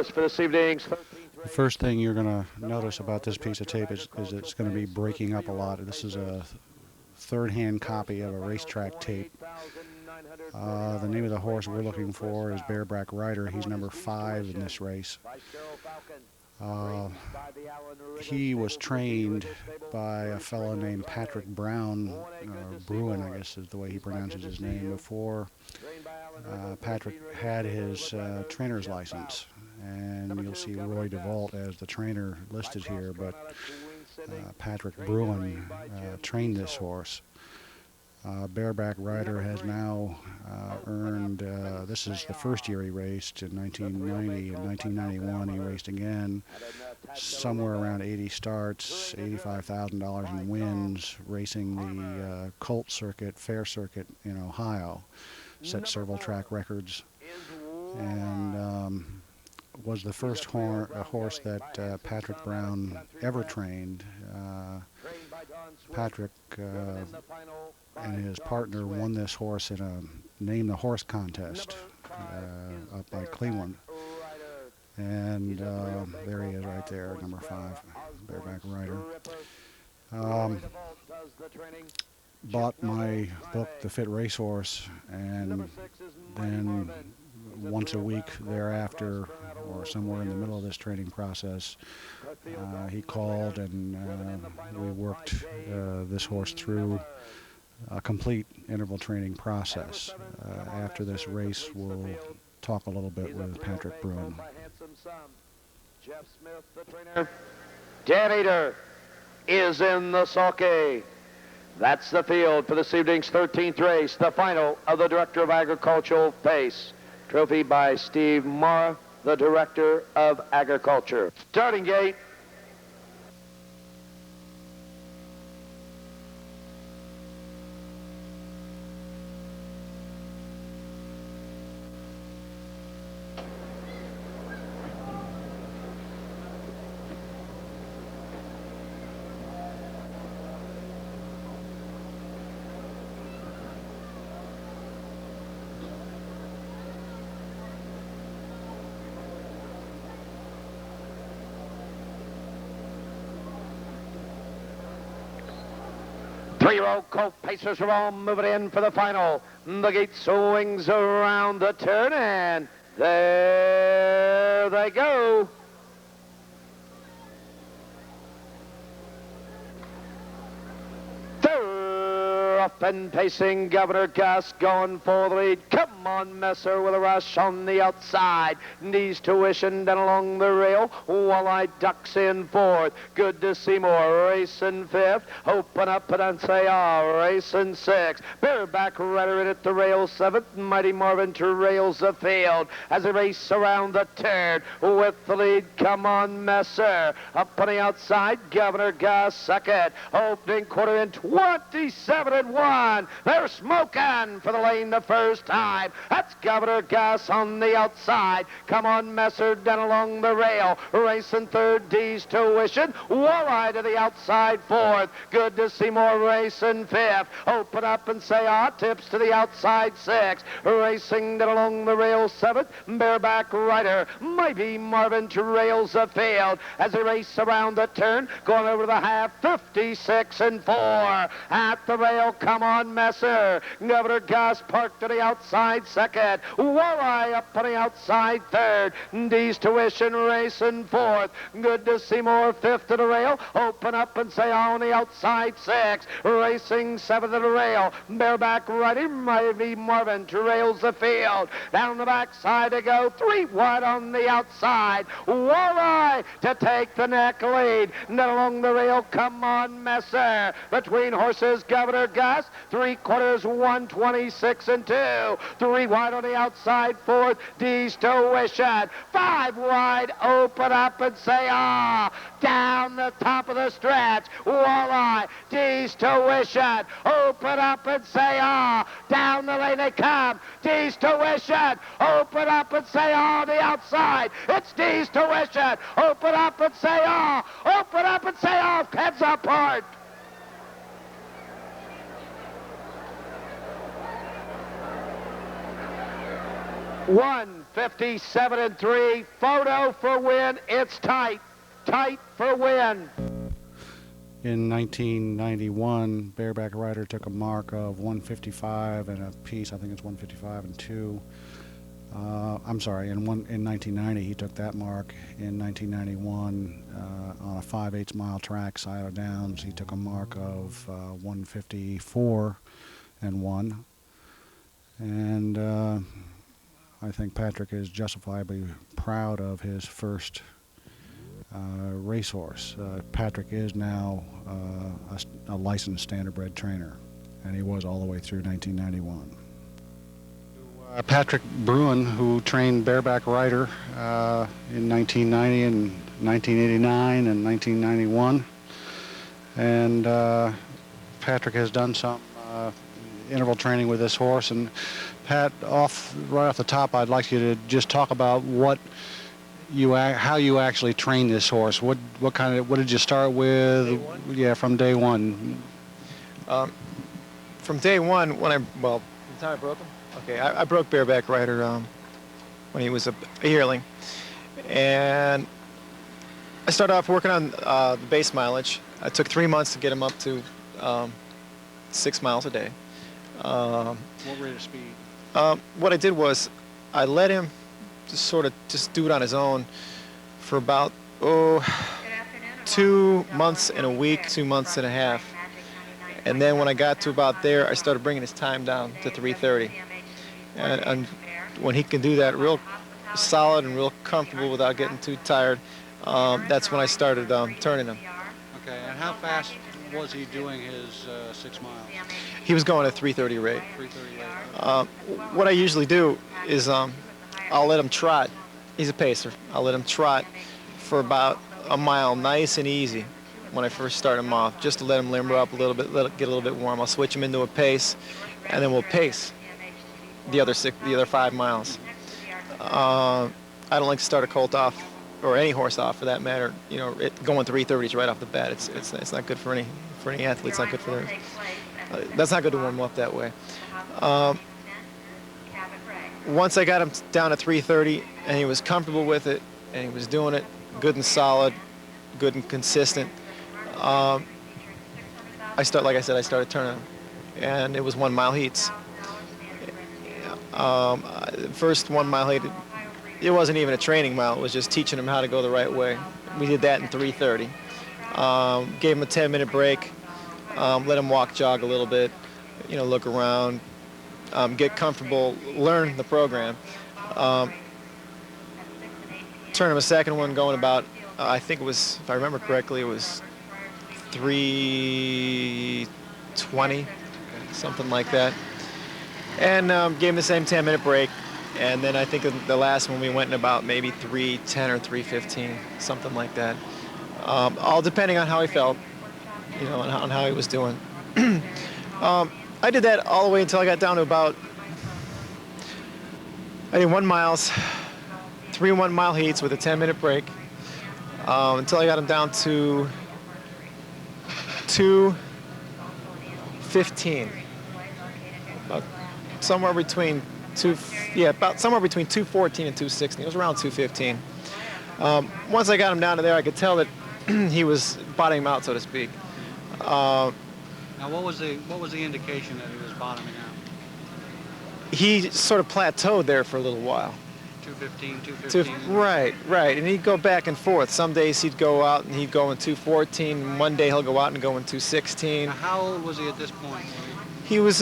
for this evening's. The first thing you're going to notice about this piece of tape is it's going to be breaking up a lot. This is a third-hand copy of a racetrack tape. The name of the horse we're looking for is Bareback Rider. He's number 5 in this race. He was trained by a fellow named Patrick Brown, Bruin, I guess is the way he pronounces his name, before Patrick had his trainer's license. And you'll see Roy DeVault as the trainer listed here, but Patrick Bruin trained this horse. Bareback Rider has now earned, this is the first year he raced in 1990. In 1991 he raced again, somewhere around 80 starts, $85,000 in wins, racing the Colt circuit, fair circuit in Ohio, set several track records, and was the first horse that Patrick Brown ever trained. Patrick and his partner won this horse in a Name the Horse contest up by Cleveland. And there he is right there, number 5, Bareback Rider. Bought my book, The Fit Racehorse, and then once a week thereafter, or somewhere in the middle of this training process, he called and we worked this horse through a complete interval training process. After this race, we'll talk a little bit with Patrick Bruin. Jeff Smith, the trainer. Dan Eater is in the sulky. That's the field for this evening's 13th race, the final of the Director of Agricultural Pace. Trophy by Steve Mara, the Director of Agriculture. Starting gate. Three-year-old Colt Pacers are all moving in for the final. The gate swings around the turn, and there they go. They're up and pacing. Governor Gus going for the lead. Come on, Messer, with a rush on the outside. Knees tuition down along the rail. Walleye ducks in fourth. Good to see more. Racing fifth. Open up and say, racing sixth. Bareback Rider in at the rail seventh. Mighty Marvin to rails the field as they race around the turn with the lead. Come on, Messer. Up on the outside. Governor Gus second. Opening quarter in 27-1. They're smoking for the lane the first time. That's Governor Gus on the outside. Come on, Messer, down along the rail. Racing third, D's Tuition. Walleye to the outside fourth. Good to see more. Racing fifth. Open up and say, tips to the outside sixth. Racing down along the rail seventh. Bareback Rider. Mighty Marvin to rails the field as they race around the turn. Going over the half, 56-4. At the rail, come on, Messer. Governor Gus parked to the outside second. Walleye up on the outside third. D's Tuition racing fourth. Good to see more fifth to the rail. Open up and say on the outside sixth. Racing seventh to the rail. Bareback Rider, Mighty Marvin to rails the field. Down the backside to go. 3 wide on the outside. Walleye to take the neck lead. Down along the rail, come on, Messer. Between horses, Governor Gus. 3/4, 126-2. 3 wide on the outside, fourth, D's Tuition. 5 wide, open up and say, down the top of the stretch. Walleye, D's Tuition. Open up and say, down the lane they come. D's Tuition. Open up and say, the outside. It's D's Tuition. Open up and say, Open up and say, heads apart. 157 and 3. Photo for win. It's tight. Tight for win. In 1991, Bareback Rider took a mark of 155 and a piece. I think it's 155 and 2. I'm sorry, in 1990 he took that mark. In 1991, on a 5/8 mile track, Scioto Downs, he took a mark of 154 and 1. And I think Patrick is justifiably proud of his first racehorse. Patrick is now a licensed standardbred trainer, and he was all the way through 1991. Patrick Bruin, who trained Bareback Rider in 1990 and 1989 and 1991, and Patrick has done some interval training with this horse. And Pat, right off the top, I'd like you to just talk about how you actually train this horse. What did you start with? Day one? Yeah, from day one. From day one, the time I broke him. Okay, I broke Bareback Rider when he was a yearling, and I started off working on the base mileage. I took 3 months to get him up to 6 miles a day. What rate of speed? What I did was I let him just do it on his own for about 2 months and a week, 2 months and a half. And then when I got to about there, I started bringing his time down to 3:30. And when he can do that real solid and real comfortable without getting too tired, that's when I started turning him. Okay, and how fast was he doing his 6 miles? He was going at 3:30 rate. 3:30 rate. What I usually do is I'll let him trot. He's a pacer. I'll let him trot for about a mile, nice and easy, when I first start him off, just to let him limber up a little bit, let it get a little bit warm. I'll switch him into a pace, and then we'll pace the other 5 miles. I don't like to start a colt off, or any horse off for that matter, going 3:30s right off the bat. It's not good for any athlete. It's not good for them. That's not good to warm up that way. Once I got him down to 3:30 and he was comfortable with it and he was doing it good and solid, good and consistent, like I said, I started turning him, and it was 1 mile heats. First 1 mile heat, it wasn't even a training mile. It was just teaching him how to go the right way. We did that in 3:30. Gave him a 10-minute break. Let him walk, jog a little bit, look around, get comfortable, learn the program. Turn him a second one going about, I think it was, if I remember correctly, it was 3:20, something like that. And gave him the same 10-minute break. And then I think the last one we went in about maybe 3:10 or 3:15, something like that. All depending on how he felt, on how he was doing. I did that all the way until I got down to about, I did 1 miles, 3 1-mile heats with a 10-minute break, until I got him down to 2:15. About somewhere between 2:14 and 2:16. It was around 2:15. Once I got him down to there, I could tell that he was bottoming out, so to speak. Now, what was the indication that he was bottoming out? He sort of plateaued there for a little while. 2:15, 2:15. Right, and he'd go back and forth. Some days he'd go out and he'd go in 2:14. One day he'll go out and go in 2:16. Now, how old was he at this point? He was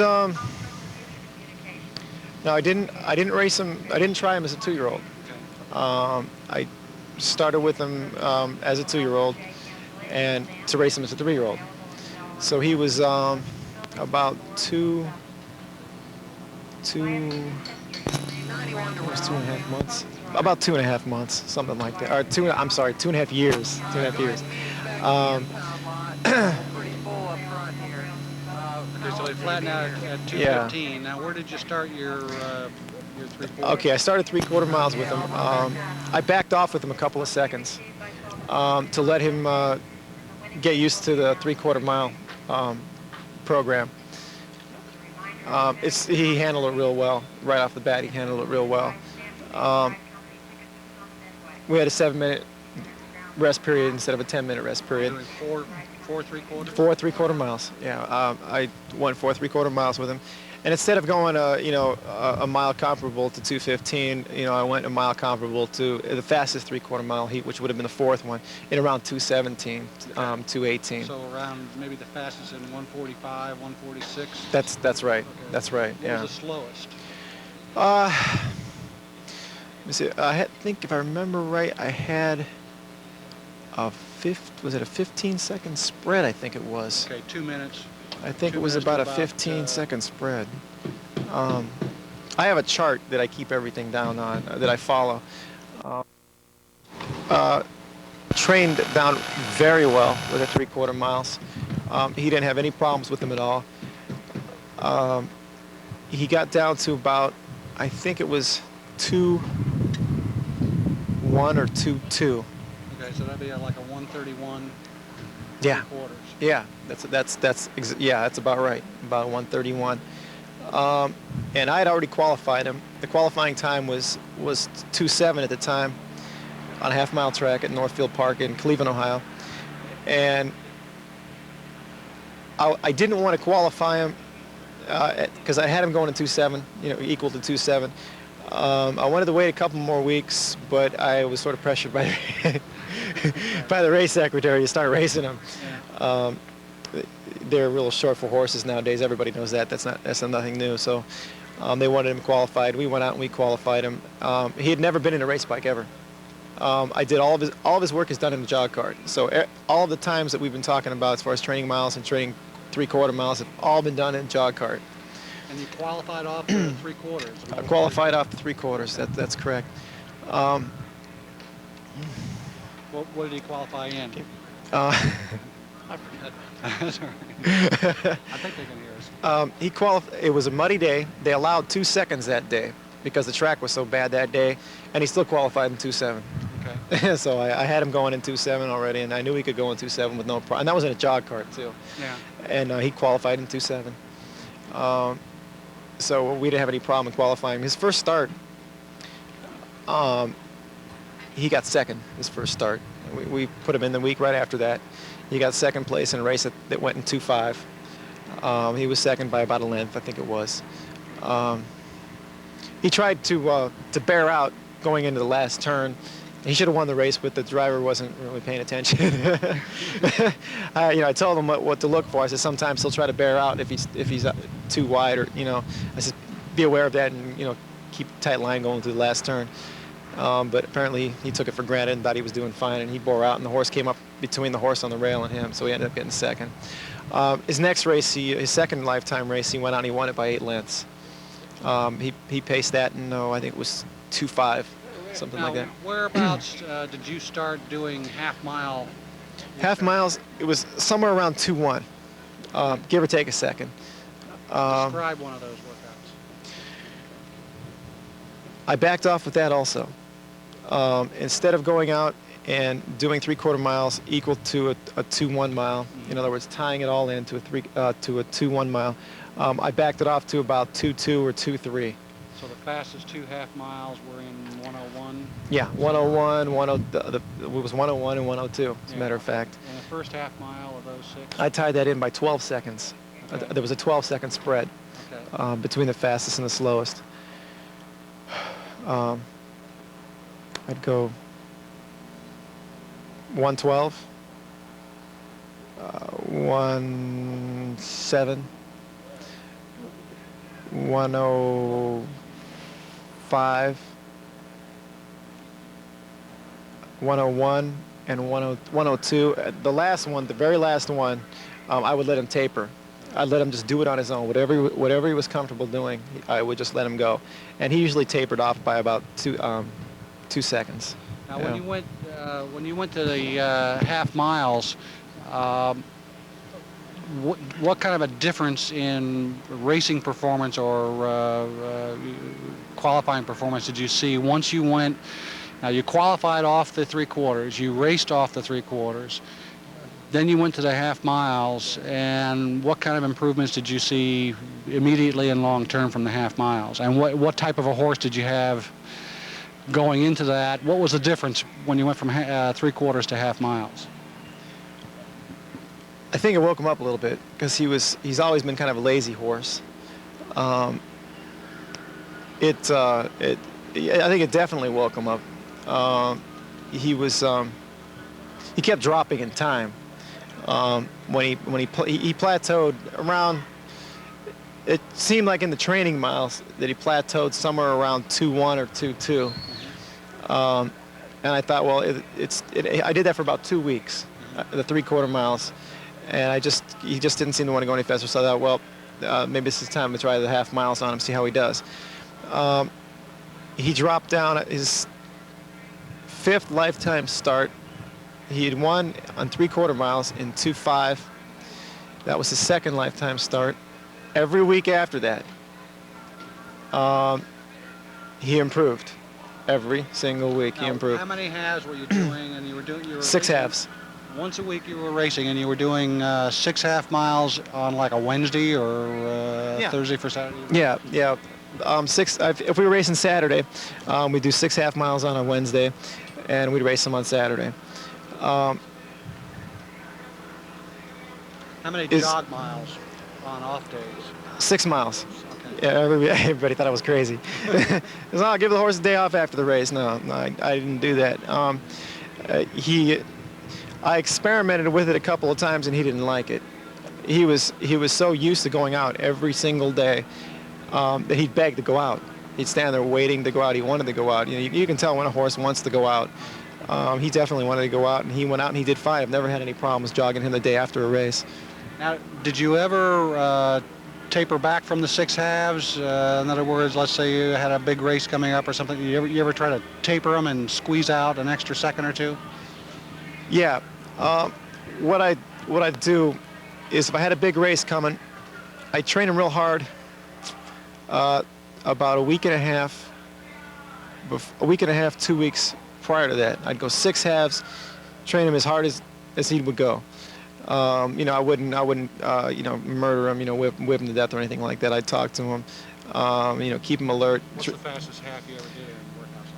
no, I didn't race him. I didn't try him as a 2-year-old. Okay. I started with him as a 2-year-old, and to race him as a 3-year-old. So he was about two and a half months. About 2.5 months, something like that. Or 2.5 years. 2.5 years. Okay, so he flattened out at 2:15. Now, where did you start your 3/4? Okay, I started 3/4 miles with him. I backed off with him a couple of seconds to let him get used to the 3/4 mile program. He handled it real well right off the bat. He handled it real well. We had a 7-minute rest period instead of a 10-minute rest period. Doing four 3/4? 4 3/4 miles. Yeah, I went 4 3/4 miles with him, and instead of going a mile comparable to 2:15, I went a mile comparable to the fastest 3/4 mile heat, which would have been the fourth one, in around 2:17, 2:18. So around maybe the fastest in 1:45, 1:46. That's right. Okay. That's right. What Yeah. was the slowest? Let me see. I think if I remember right, I had was it a 15-second spread? I think it was. Okay, 2 minutes. I think 2 it was minutes about to a about, 15-second spread. I have a chart that I keep everything down on, that I follow. Trained down very well with the 3/4 miles. He didn't have any problems with them at all. He got down to about, I think it was 2:1 or 2:2. Okay, so that'd be like a 1:31. Yeah. 3/4. Yeah, that's about right, about 1:31. And I had already qualified him. The qualifying time was 2:07 at the time on a half-mile track at Northfield Park in Cleveland, Ohio. And I didn't want to qualify him because I had him going in 2:07, equal to 2:07. I wanted to wait a couple more weeks, but I was sort of pressured by by the race secretary to start racing them. Yeah. They're real short for horses nowadays. Everybody knows that. That's nothing new. So they wanted him qualified. We went out and we qualified him. He had never been in a race bike ever. I did all of his work is done in the jog cart. So all of the times that we've been talking about as far as training miles and training 3/4 miles have all been done in jog cart. And you qualified off the 3/4. I qualified off the 3/4. That's correct. What did he qualify in? I forget. That's all right. I think they can hear us. It was a muddy day. They allowed 2 seconds that day because the track was so bad that day, and he still qualified in 2:07. Okay. So I had him going in 2:07 already, and I knew he could go in 2:07 with no problem. And that was in a jog cart too. Yeah. And he qualified in 2:07. So we didn't have any problem in qualifying. His first start, he got second. His first start. We put him in the week right after that. He got second place in a race that went in 2:5. He was second by about a length, I think it was. He tried to bear out going into the last turn. He should have won the race, but the driver wasn't really paying attention. I told him what to look for. I said sometimes he'll try to bear out if he's too wide, or I said be aware of that and keep a tight line going through the last turn. But apparently he took it for granted and thought he was doing fine, and he bore out, and the horse came up between the horse on the rail and him, so he ended up getting second. His next race, his second lifetime race, he went out and he won it by 8 lengths. He paced that in, I think it was 2:5, something now, like that. Whereabouts did you start doing half-mile? Half miles, it was somewhere around 2:1, give or take a second. Describe one of those workouts. I backed off with that also. Instead of going out and doing 3/4 miles equal to a 2:1 mile, in other words, tying it all into a 2:1 mile, I backed it off to about 2:2 or 2:3. So the fastest 2 half miles were in 1:01? Yeah, 1:01, it was 1:01 and 1:02, as a matter of fact. And the first half mile of those 6? I tied that in by 12 seconds. Okay. There was a 12-second spread Okay. between the fastest and the slowest. I'd go 1:12, 1:07, 1:05, 1:01, and 1:02. The last one, the very last one, I would let him taper. I'd let him just do it on his own. Whatever he was comfortable doing, I would just let him go. And he usually tapered off by about 2 seconds. Now, when you went to the half miles, what kind of a difference in racing performance or qualifying performance did you see once you went? Now, you qualified off the 3/4, you raced off the 3/4, then you went to the half miles, and what kind of improvements did you see immediately and long term from the half miles? And what type of a horse did you have going into that. What was the difference when you went from 3/4 to half miles? I think it woke him up a little bit because he's always been kind of a lazy horse. I think it definitely woke him up. He kept dropping in time. When he plateaued around, it seemed like in the training miles that he plateaued somewhere around 2:1 or 2:2. And I thought, well, I did that for about 2 weeks, the 3/4 miles, and he just didn't seem to want to go any faster. So I thought, well, maybe this is time to try the half miles on him, see how he does. He dropped down at his 5th lifetime start. He had won on 3/4 miles in 2:5. That was his 2nd lifetime start. Every week after that, he improved. Every single week he improved. How many halves were you doing? And you were 6 halves. Once a week you were racing, and you were doing 6 half miles on like a Wednesday or Thursday for Saturday? Yeah. If we were racing Saturday, we'd do 6 half miles on a Wednesday, and we'd race them on Saturday. How many jog miles on off days? 6 miles. Okay. Yeah, everybody thought I was crazy. I'll give the horse a day off after the race. No, I didn't do that. I experimented with it a couple of times, and he didn't like it. He was so used to going out every single day that he'd beg to go out. He'd stand there waiting to go out. He wanted to go out. You can tell when a horse wants to go out. He definitely wanted to go out, and he went out and he did fine. I've never had any problems jogging him the day after a race. Now, did you ever taper back from the 6 halves? In other words, let's say you had a big race coming up or something. You ever try to taper them and squeeze out an extra second or two? Yeah. What I'd do is if I had a big race coming, I'd train him real hard about a week and a half, 2 weeks prior to that. I'd go 6 halves, train him as hard as he would go. I wouldn't murder him, whip him to death or anything like that. I'd talk to him, keep him alert. What's the fastest half you ever did in workouts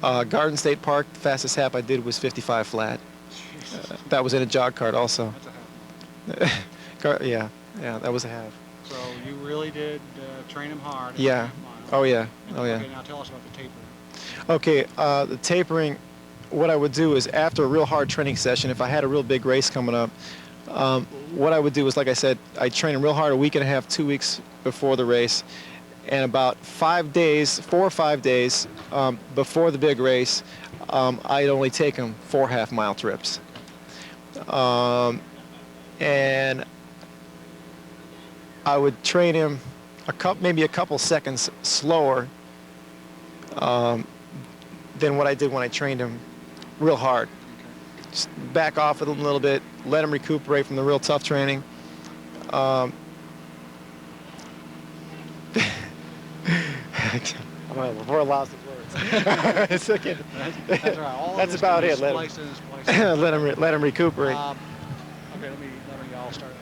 like that? Garden State Park, the fastest half I did was 55 flat. That was in a jog cart also. That's a half. Yeah, that was a half. So you really did train him hard. Yeah. Oh yeah. Oh yeah. Okay, now tell us about the tapering. Okay, the tapering, what I would do is after a real hard training session, if I had a real big race coming up, what I would do is, like I said, I'd train him real hard a week and a half, 2 weeks before the race, and about 4 or 5 days before the big race, I'd only take him 4 half-mile trips. And I would train him maybe a couple seconds slower than what I did when I trained him real hard. Just back off a little bit, let him recuperate from the real tough training. I'm before I lost his words. It's okay. That's right. All That's about it. Let him recuperate. Okay, let me all start.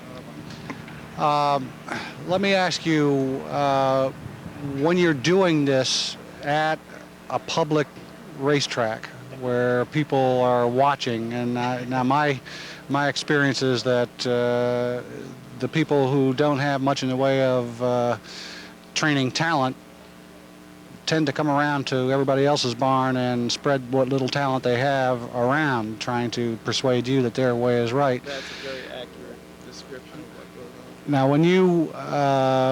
Let me ask you, when you're doing this at a public racetrack where people are watching, and now my experience is that the people who don't have much in the way of training talent tend to come around to everybody else's barn and spread what little talent they have around, trying to persuade you that their way is right. That's a very accurate description of what goes on. Now, when you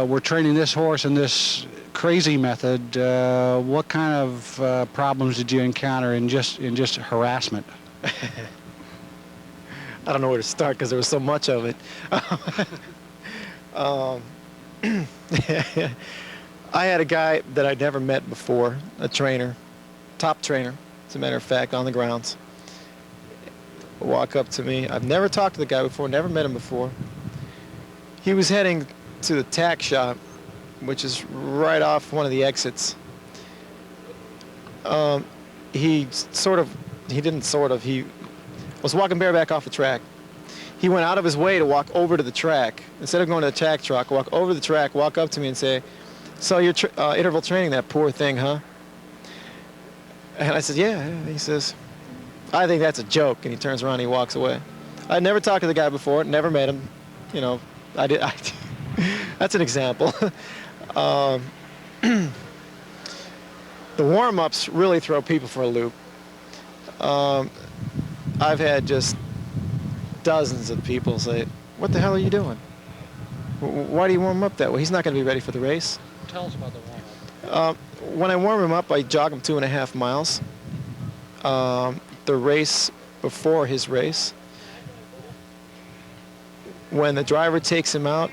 were training this horse in this crazy method, what kind of problems did you encounter in just harassment? I don't know where to start because there was so much of it. I had a guy that I'd never met before, a trainer, top trainer, as a matter of fact, on the grounds. Walk up to me. I've never talked to the guy before, never met him before. He was heading to the tack shop, which is right off one of the exits. He was walking bareback off the track. He went out of his way to walk over to the track. Instead of going to the tack truck, walk over the track, walk up to me and say, "So you're interval training that poor thing, huh?" And I said, yeah. He says, I think that's a joke. And he turns around and he walks away. I'd never talked to the guy before, never met him. You know, that's an example. The warm-ups really throw people for a loop. I've had just dozens of people say, what the hell are you doing? Why do you warm him up that way? He's not going to be ready for the race. Tell us about the warm-up. When I warm him up, I jog him 2.5 miles. The race before his race, when the driver takes him out,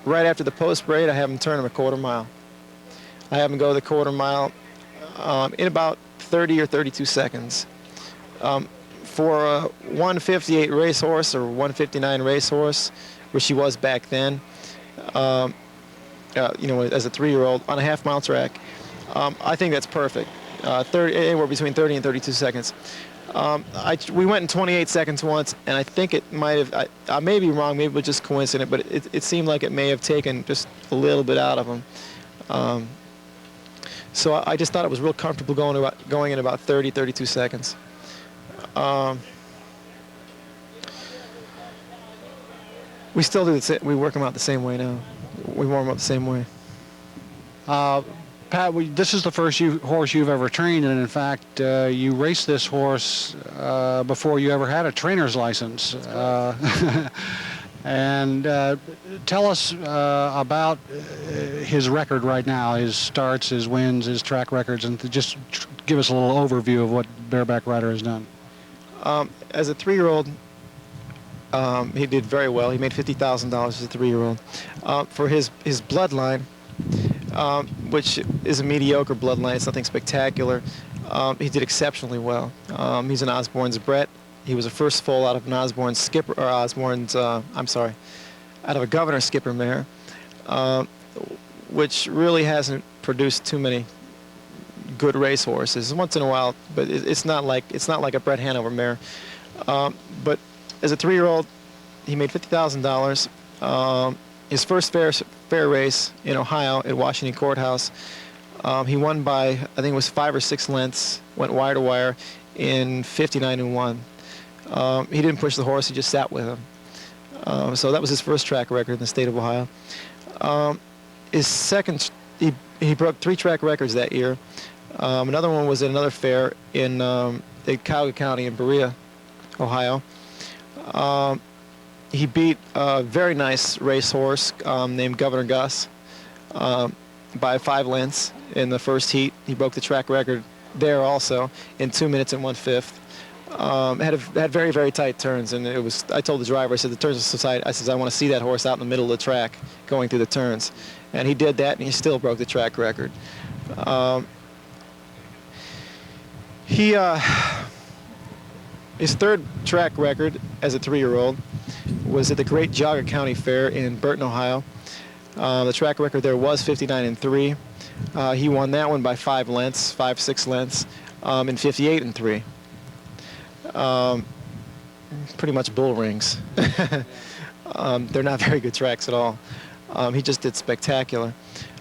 right after the post-braid, I have him turn him a 1/4 mile. I have him go the 1/4 mile in about 30 or 32 seconds. For a 158 racehorse or 159 racehorse, which he was back then, you know, as a 3-year-old on a 1/2 mile track, I think that's perfect. Anywhere between 30 and 32 seconds. We went in 28 seconds once, and I think it might have, I may be wrong, maybe it was just coincident, but it seemed like it may have taken just a little bit out of him. So I just thought it was real comfortable going in about 30, 32 seconds. We still do we work them out the same way now. We warm up the same way. Pat, this is the first horse you've ever trained, and in fact, you raced this horse before you ever had a trainer's license. And tell us about his record right now, his starts, his wins, his track records, and just give us a little overview of what Bareback Rider has done. As a 3-year-old, he did very well. He made $50,000 as a 3-year-old. For his bloodline, which is a mediocre bloodline, it's nothing spectacular, he did exceptionally well. He's an Osborne's Brett. He was a first foal out of an Osborne skipper, or Osborne's, out of a Governor skipper mare, which really hasn't produced too many good race horses. Once in a while, but it's not like a Brett Hanover mare. But as a 3-year-old, he made $50,000. His first fair race in Ohio at Washington Courthouse, he won by, I think it was 5 or 6 lengths, went wire to wire in 59 and 1. He didn't push the horse, he just sat with him. So that was his first track record in the state of Ohio. His second, he broke 3 track records that year. Another one was at another fair in Cuyahoga County in Berea, Ohio. He beat a very nice racehorse named Governor Gus by 5 lengths in the first heat. He broke the track record there also in 2 minutes and 1/5. Had very, very tight turns, and it was. I told the driver, I said, the turns are so tight. I said, I want to see that horse out in the middle of the track going through the turns, and he did that, and he still broke the track record. His third track record as a 3-year-old was at the Great Geauga County Fair in Burton, Ohio. The track record there was 59 and 3. He won that one by 5 lengths, 5-6 lengths, in 58 and 3. Pretty much bull rings. They're not very good tracks at all. He just did spectacular.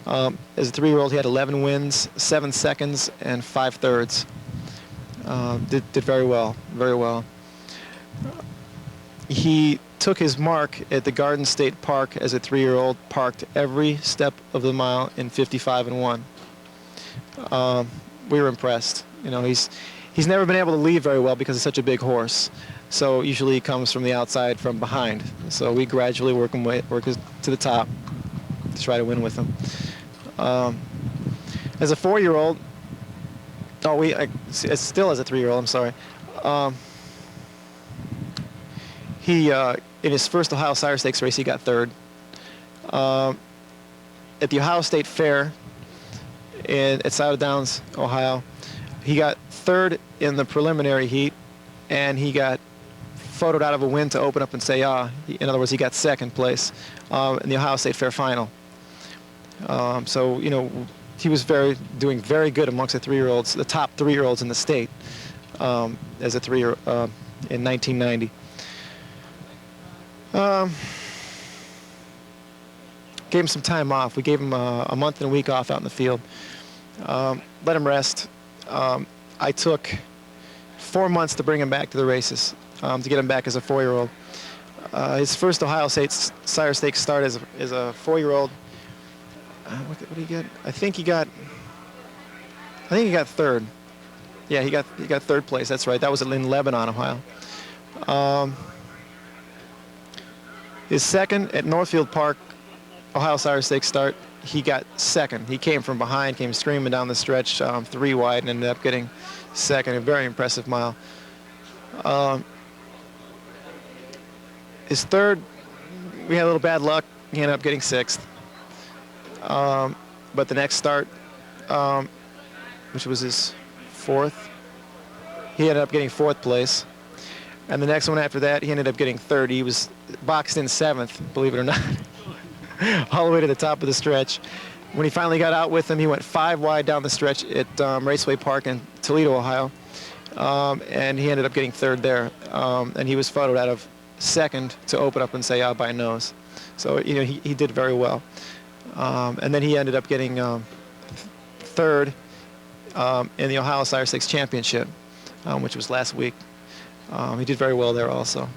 As a 3-year-old, he had 11 wins, 7 seconds, and 5 thirds. Did very well, very well. He took his mark at the Garden State Park as a 3-year-old, parked every step of the mile in 55 and 1. We were impressed. You know, he's never been able to leave very well because he's such a big horse. So usually he comes from the outside, from behind. So we gradually work to the top to try to win with him. As a 4-year-old, still as a 3-year-old, I'm sorry. He, in his first Ohio Sire Stakes race, he got 3rd. At the Ohio State Fair at Saddle Downs, Ohio, he got 3rd in the preliminary heat, and he got photoed out of a win to open up and say, in other words, he got 2nd place in the Ohio State Fair final. So, you know, he was doing very good amongst the 3-year-olds, the top 3-year-olds in the state, as a 3-year in 1990. Gave him some time off. We gave him a month and a week off out in the field. Let him rest. I took 4 months to bring him back to the races, to get him back as a 4-year-old. His first Ohio Sire Stakes start as a 4-year-old. What did he get? I think he got third. Yeah, he got third place. That's right. That was in Lebanon, Ohio. His second at Northfield Park Ohio Sire Stakes start, he got second. He came from behind, came screaming down the stretch, 3 wide, and ended up getting second. A very impressive mile. His third, we had a little bad luck. He ended up getting 6th. But the next start, which was his 4th, he ended up getting 4th place. And the next one after that, he ended up getting 3rd. He was boxed in 7th, believe it or not, all the way to the top of the stretch. When he finally got out with him, he went 5 wide down the stretch at Raceway Park in Toledo, Ohio. And he ended up getting 3rd there. And he was photoed out of 2nd to open up and say out by nose. So, you know, he did very well. And then he ended up getting 3rd in the Ohio Sire Stakes Championship, which was last week. He did very well there also.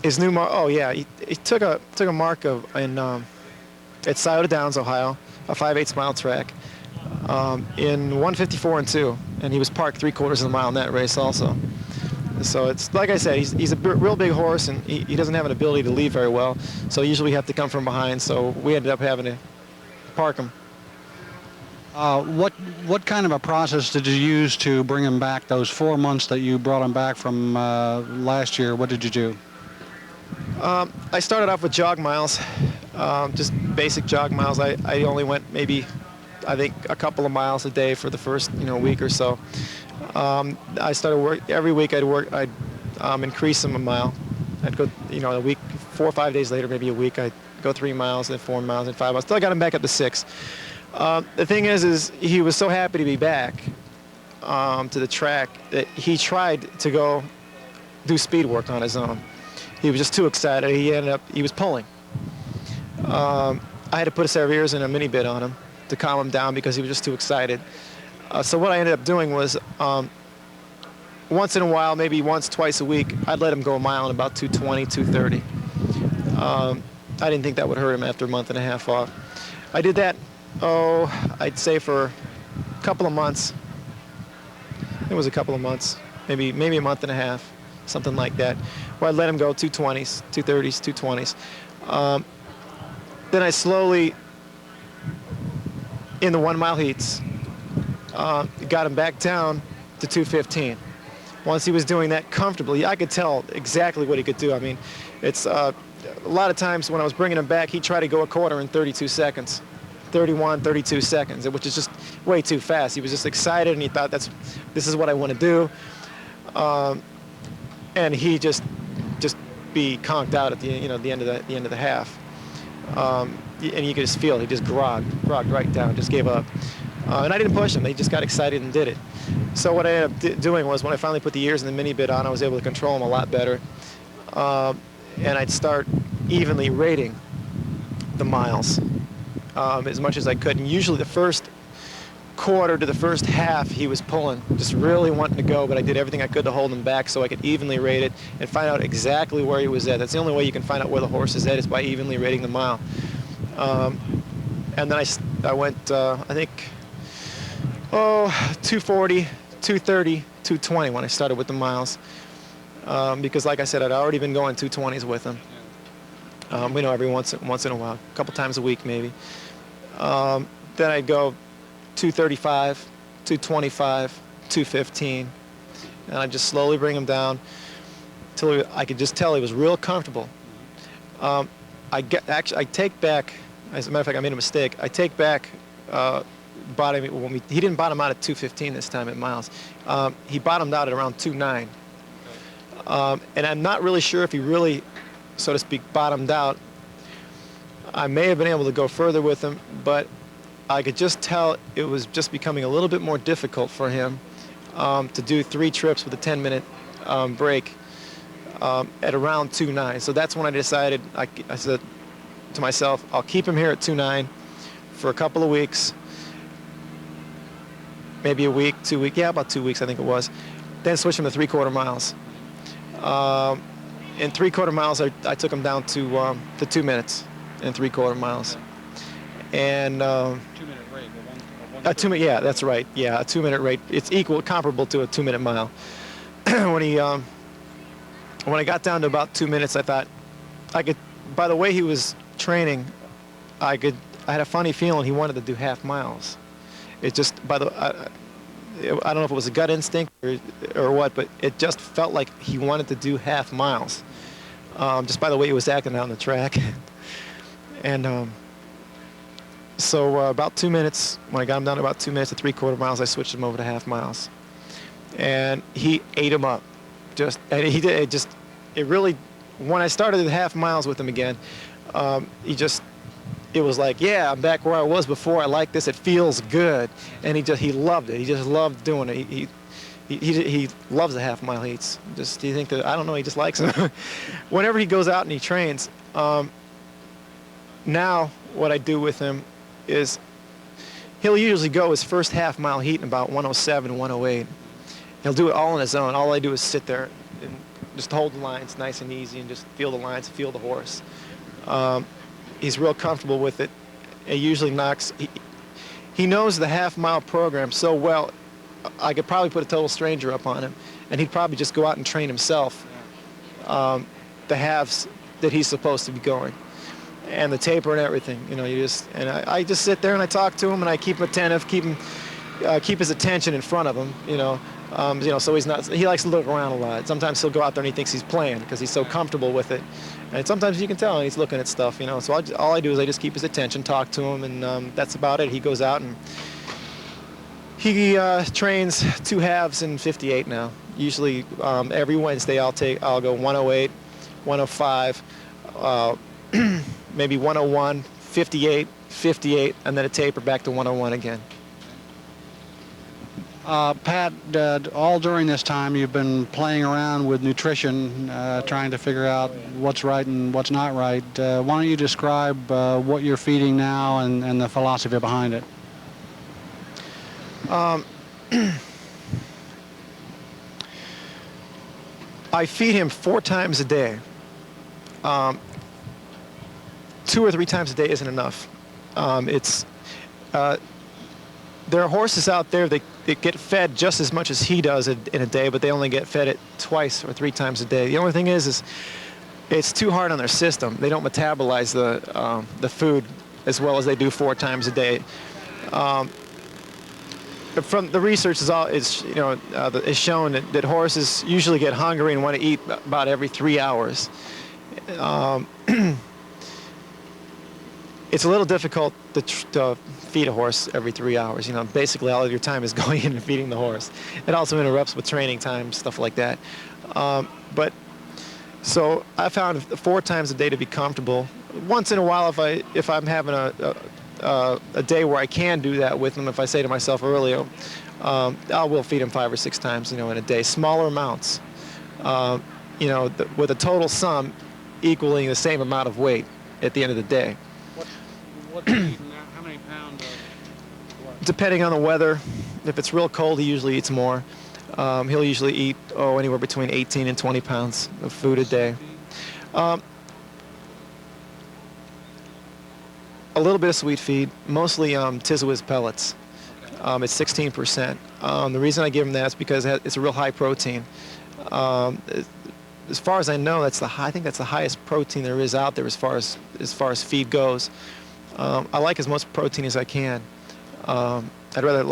His new mark. Oh yeah, he took a mark at Scioto Downs, Ohio, a 5/8 mile track, in 1:54 and 2, and he was parked 3/4 of a mile in that race also. So it's like I said, he's a real big horse, and he doesn't have an ability to lead very well. So usually we have to come from behind. So we ended up having to park him. What kind of a process did you use to bring him back those 4 months that you brought him back from last year? What did you do? I started off with jog miles, just basic jog miles. I only went maybe, I think, a couple of miles a day for the first week or so. I started work every week. I'd increase them a mile. I'd go a week, 4 or 5 days later, maybe a week, I'd go 3 miles, then 4 miles, and 5 miles. Till I got him back up to 6. The thing is he was so happy to be back to the track that he tried to go do speed work on his own. He was just too excited. He was pulling. I had to put a set of ears and a mini bit on him to calm him down because he was just too excited. So what I ended up doing was once in a while, maybe once, twice a week, I'd let him go a mile in about 2:20, 2:30. I didn't think that would hurt him after a month and a half off. I did that, I'd say for a couple of months. It was a couple of months, maybe a month and a half, something like that, where I'd let him go 2:20s, 2:30s, 2:20s. Then I slowly, in the 1 mile heats, got him back down to 2:15. Once he was doing that comfortably, I could tell exactly what he could do. I mean, it's a lot of times when I was bringing him back, he'd try to go a quarter in 32 seconds, 31, 32 seconds, which is just way too fast. He was just excited and he thought this is what I want to do. And he just be conked out at the end of the half. And you could just feel he just grogged right down, just gave up. And I didn't push him. They just got excited and did it. So what I ended up doing was when I finally put the ears and the mini bit on, I was able to control him a lot better. And I'd start evenly rating the miles as much as I could. And usually the first quarter to the first half, he was pulling, just really wanting to go, but I did everything I could to hold him back so I could evenly rate it and find out exactly where he was at. That's the only way you can find out where the horse is at, is by evenly rating the mile. And then I went, I think, 240, 230, 220 when I started with the miles. Because like I said, I'd already been going 220s with him. Every once in a while, a couple times a week maybe. Then I'd go 235, 225, 215, and I'd just slowly bring him down till I could just tell he was real comfortable. I take back, as a matter of fact, I made a mistake. I take back he didn't bottom out at 215 this time at miles. He bottomed out at around 2.9. And I'm not really sure if he really, so to speak, bottomed out. I may have been able to go further with him, but I could just tell it was just becoming a little bit more difficult for him to do 3 trips with a 10-minute break at around 2.9. So that's when I decided, I said to myself, I'll keep him here at 2.9 for a couple of weeks. maybe a week, 2 weeks, yeah, about 2 weeks I think it was. Then switched him to 3/4 miles. In 3/4 miles, I took him down to 2 minutes in 3/4 miles. And 2-minute rate. a 2 minute, yeah, that's right. Yeah, a 2 minute rate. It's comparable to a 2 minute mile. When I got down to about 2 minutes, I thought I could. By the way he was training, I had a funny feeling he wanted to do half miles. It just I don't know if it was a gut instinct or what, but it just felt like he wanted to do half miles, just by the way he was acting out on the track. And so about 2 minutes, when I got him down to about 2 minutes to 3/4 miles, I switched him over to half miles, and he ate him up. And he did it really. When I started the half miles with him again, it was like, yeah, I'm back where I was before. I like this. It feels good, and he loved it. He just loved doing it. He loves the half mile heats. Do you think that? I don't know. He just likes them. Whenever he goes out and he trains, now what I do with him is he'll usually go his first half mile heat in about 107, 108. He'll do it all on his own. All I do is sit there and just hold the lines nice and easy and just feel the lines, feel the horse. He's real comfortable with it. It usually knocks. He knows the half mile program so well. I could probably put a total stranger up on him, and he'd probably just go out and train himself the halves that he's supposed to be going, and the taper and everything. You know, I just sit there and I talk to him and I keep him attentive, keep his attention in front of him. So he likes to look around a lot. Sometimes he'll go out there and he thinks he's playing because he's so comfortable with it. And sometimes you can tell he's looking at stuff, So all I do is I just keep his attention, talk to him, and that's about it. He goes out and he trains 2 halves in 58 now. Usually every Wednesday I'll go 108, 105, maybe 101, 58, 58, and then a taper back to 101 again. Pat, all during this time you've been playing around with nutrition, trying to figure out what's right and what's not right. Why don't you describe what you're feeding now and the philosophy behind it? I feed him 4 times a day. 2 or 3 times a day isn't enough. There are horses out there that get fed just as much as he does in a day, but they only get fed it 2 or 3 times a day. The only thing is it's too hard on their system. They don't metabolize the food as well as they do 4 times a day. From the research is shown that horses usually get hungry and want to eat about every 3 hours. It's a little difficult to feed a horse every 3 hours. Basically all of your time is going into feeding the horse. It also interrupts with training time, stuff like that. So I found 4 times a day to be comfortable. Once in a while, if I'm having a day where I can do that with him, if I say to myself earlier, I will feed him 5 or 6 times, in a day, smaller amounts, with a total sum equaling the same amount of weight at the end of the day. What's he eating now? How many pounds of what? Depending on the weather. If it's real cold, he usually eats more. He'll usually eat anywhere between 18 and 20 pounds of food a day. A little bit of sweet feed, mostly Tiz-Whiz pellets. It's 16%. The reason I give him that is because it's a real high protein. As far as I know, I think that's the highest protein there is out there as far as feed goes. I like as much protein as I can. I'd rather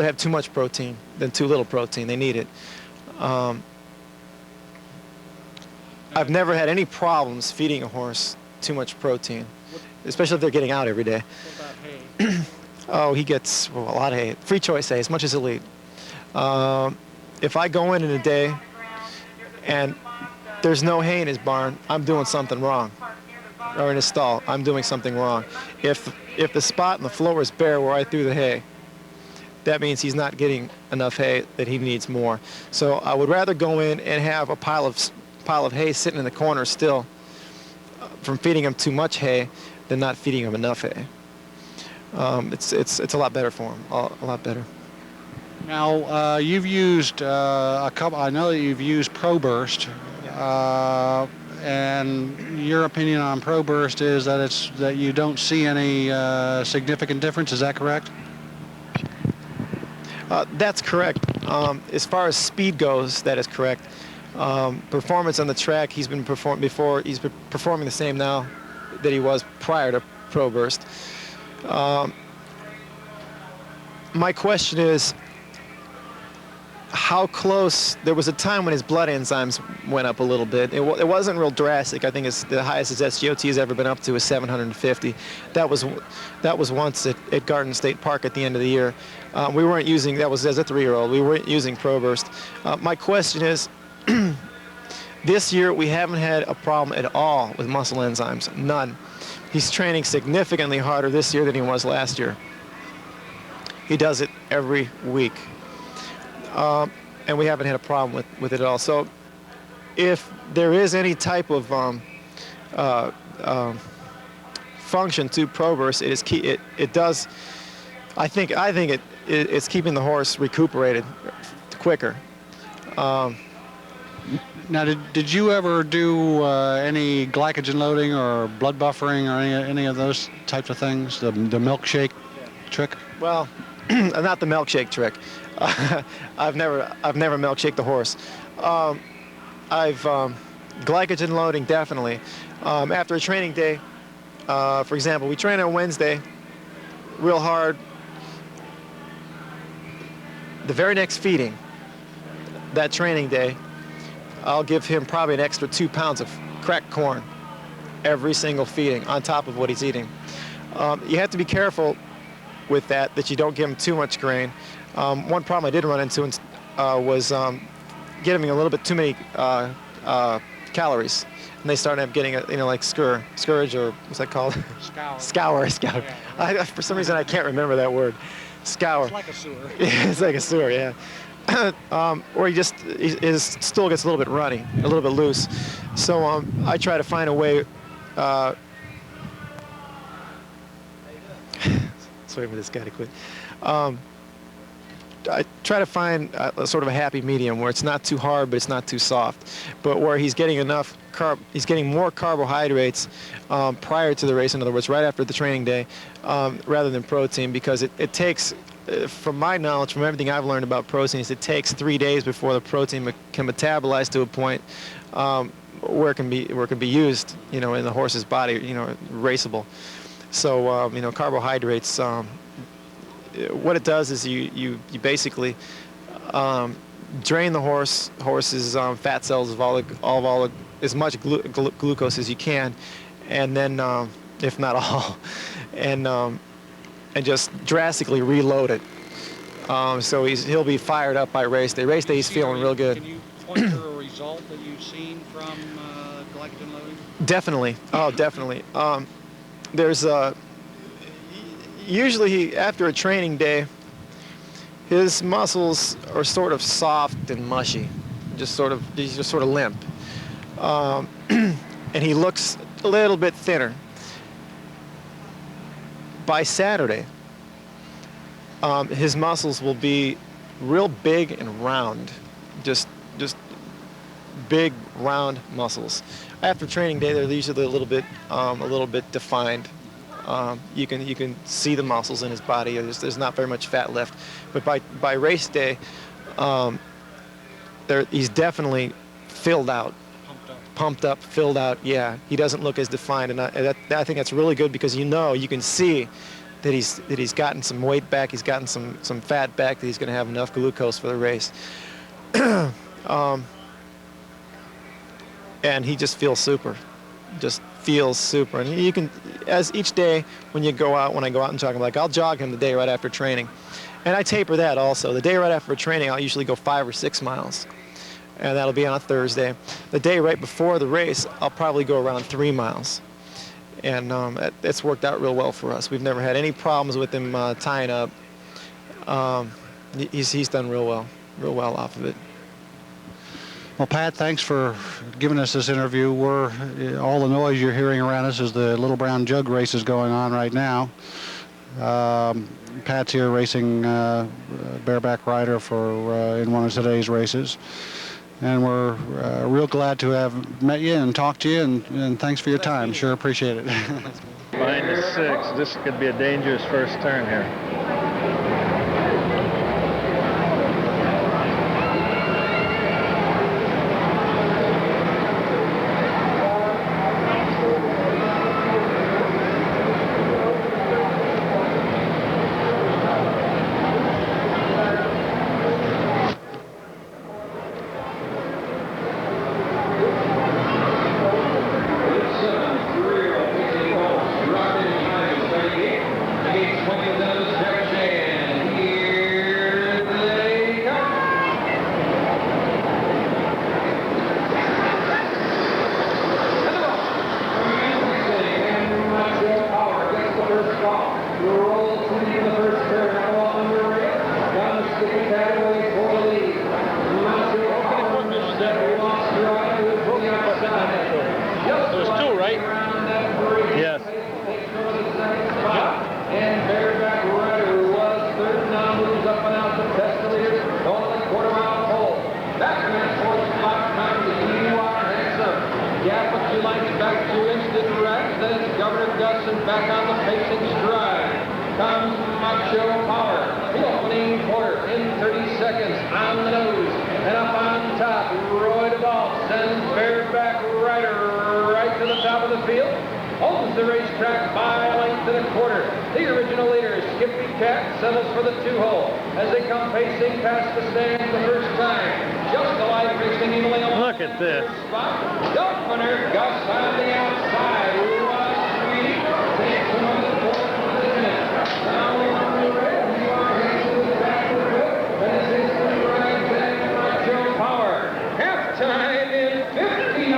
have too much protein than too little protein. They need it. I've never had any problems feeding a horse too much protein, especially if they're getting out every day. What about hay? Oh, he gets a lot of hay. Free choice hay, as much as he'll eat. If I go in a day and there's no hay in his barn, I'm doing something wrong. Or in his stall, I'm doing something wrong. If the spot on the floor is bare where I threw the hay, that means he's not getting enough hay, that he needs more. So I would rather go in and have a pile of hay sitting in the corner still from feeding him too much hay than not feeding him enough hay. It's a lot better for him, a lot better. Now, you've used a couple. I know that you've used ProBurst, and your opinion on ProBurst is that you don't see any significant difference. Is that correct? That's correct. As far as speed goes, that is correct. Performance on the track, he's been performing before. He's been performing the same now that he was prior to ProBurst. My question is, how close? There was a time when his blood enzymes went up a little bit. It wasn't real drastic. I think it's the highest his SGOT has ever been up to is 750. That was once at Garden State Park at the end of the year. We weren't using, that was as a 3-year-old, we weren't using ProBurst. My question is, this year we haven't had a problem at all with muscle enzymes, none. He's training significantly harder this year than he was last year. He does it every week. And we haven't had a problem with it at all. So if there is any type of function to ProBurst, it is it does, I think it's keeping the horse recuperated quicker. Now, did you ever do any glycogen loading or blood buffering or any of those types of things? The milkshake trick? Well, not the milkshake trick. I've never milkshaked the horse. I've glycogen loading definitely. After a training day, for example, we train on Wednesday, real hard. The very next feeding, that training day, I'll give him probably an extra 2 pounds of cracked corn every single feeding on top of what he's eating. You have to be careful with that you don't give him too much grain. One problem I did run into was giving him a little bit too many calories, and they started getting like scourge, or what's that called? Scour. Yeah. For some reason I can't remember that word. Scour. It's like a sewer. Yeah, it's like a sewer. Yeah. Or his stool gets a little bit runny, a little bit loose. So I try to find a way. Sorry for this guy to quit. I try to find sort of a happy medium where it's not too hard, but it's not too soft, but where he's getting enough he's getting more carbohydrates prior to the race. In other words, right after the training day, rather than protein, because it takes, from my knowledge, from everything I've learned about proteins, it takes 3 days before the protein can metabolize to a point where it can be used, in the horse's body, raceable. So carbohydrates. What it does is you basically drain the horse's fat cells of as much glucose as you can, and then if not all, and just drastically reload it. So he'll be fired up by race day. Race day he's feeling real good. Can you point to a result that you've seen from glycogen loading? Definitely. Oh, definitely. There's usually after a training day, his muscles are sort of soft and mushy, he's just sort of limp, and he looks a little bit thinner. By Saturday, his muscles will be real big and round, just big round muscles. After training day, they're usually a little bit defined. You can see the muscles in his body. There's not very much fat left, but by race day, he's definitely filled out, pumped up, filled out. Yeah, he doesn't look as defined, and I think that's really good, because you can see that he's gotten some weight back, he's gotten some fat back, that he's going to have enough glucose for the race, and he just feels super. Just feels super. And you can, as each day when I go out and jog, I'll jog him the day right after training, and I taper that also. The day right after training, I'll usually go 5 or 6 miles, and that'll be on a Thursday. The day right before the race, I'll probably go around 3 miles, and it's worked out real well for us. We've never had any problems with him tying up. He's done real well off of it. Well, Pat, thanks for giving us this interview. All the noise you're hearing around us is the Little Brown Jug race is going on right now. Pat's here racing bareback rider for in one of today's races. And we're real glad to have met you and talked to you, and thanks for your time. Sure appreciate it. Behind the 6, this could be a dangerous first turn here. Settles for the 2-hole as they come pacing past the stand the first time. Just the light racing evenly along. Look at this. Don't winner Gus on the outside. Takes another 4 minutes. Now on the red, you are into the back of the foot. That is instant right and Macho Power. Halftime in 59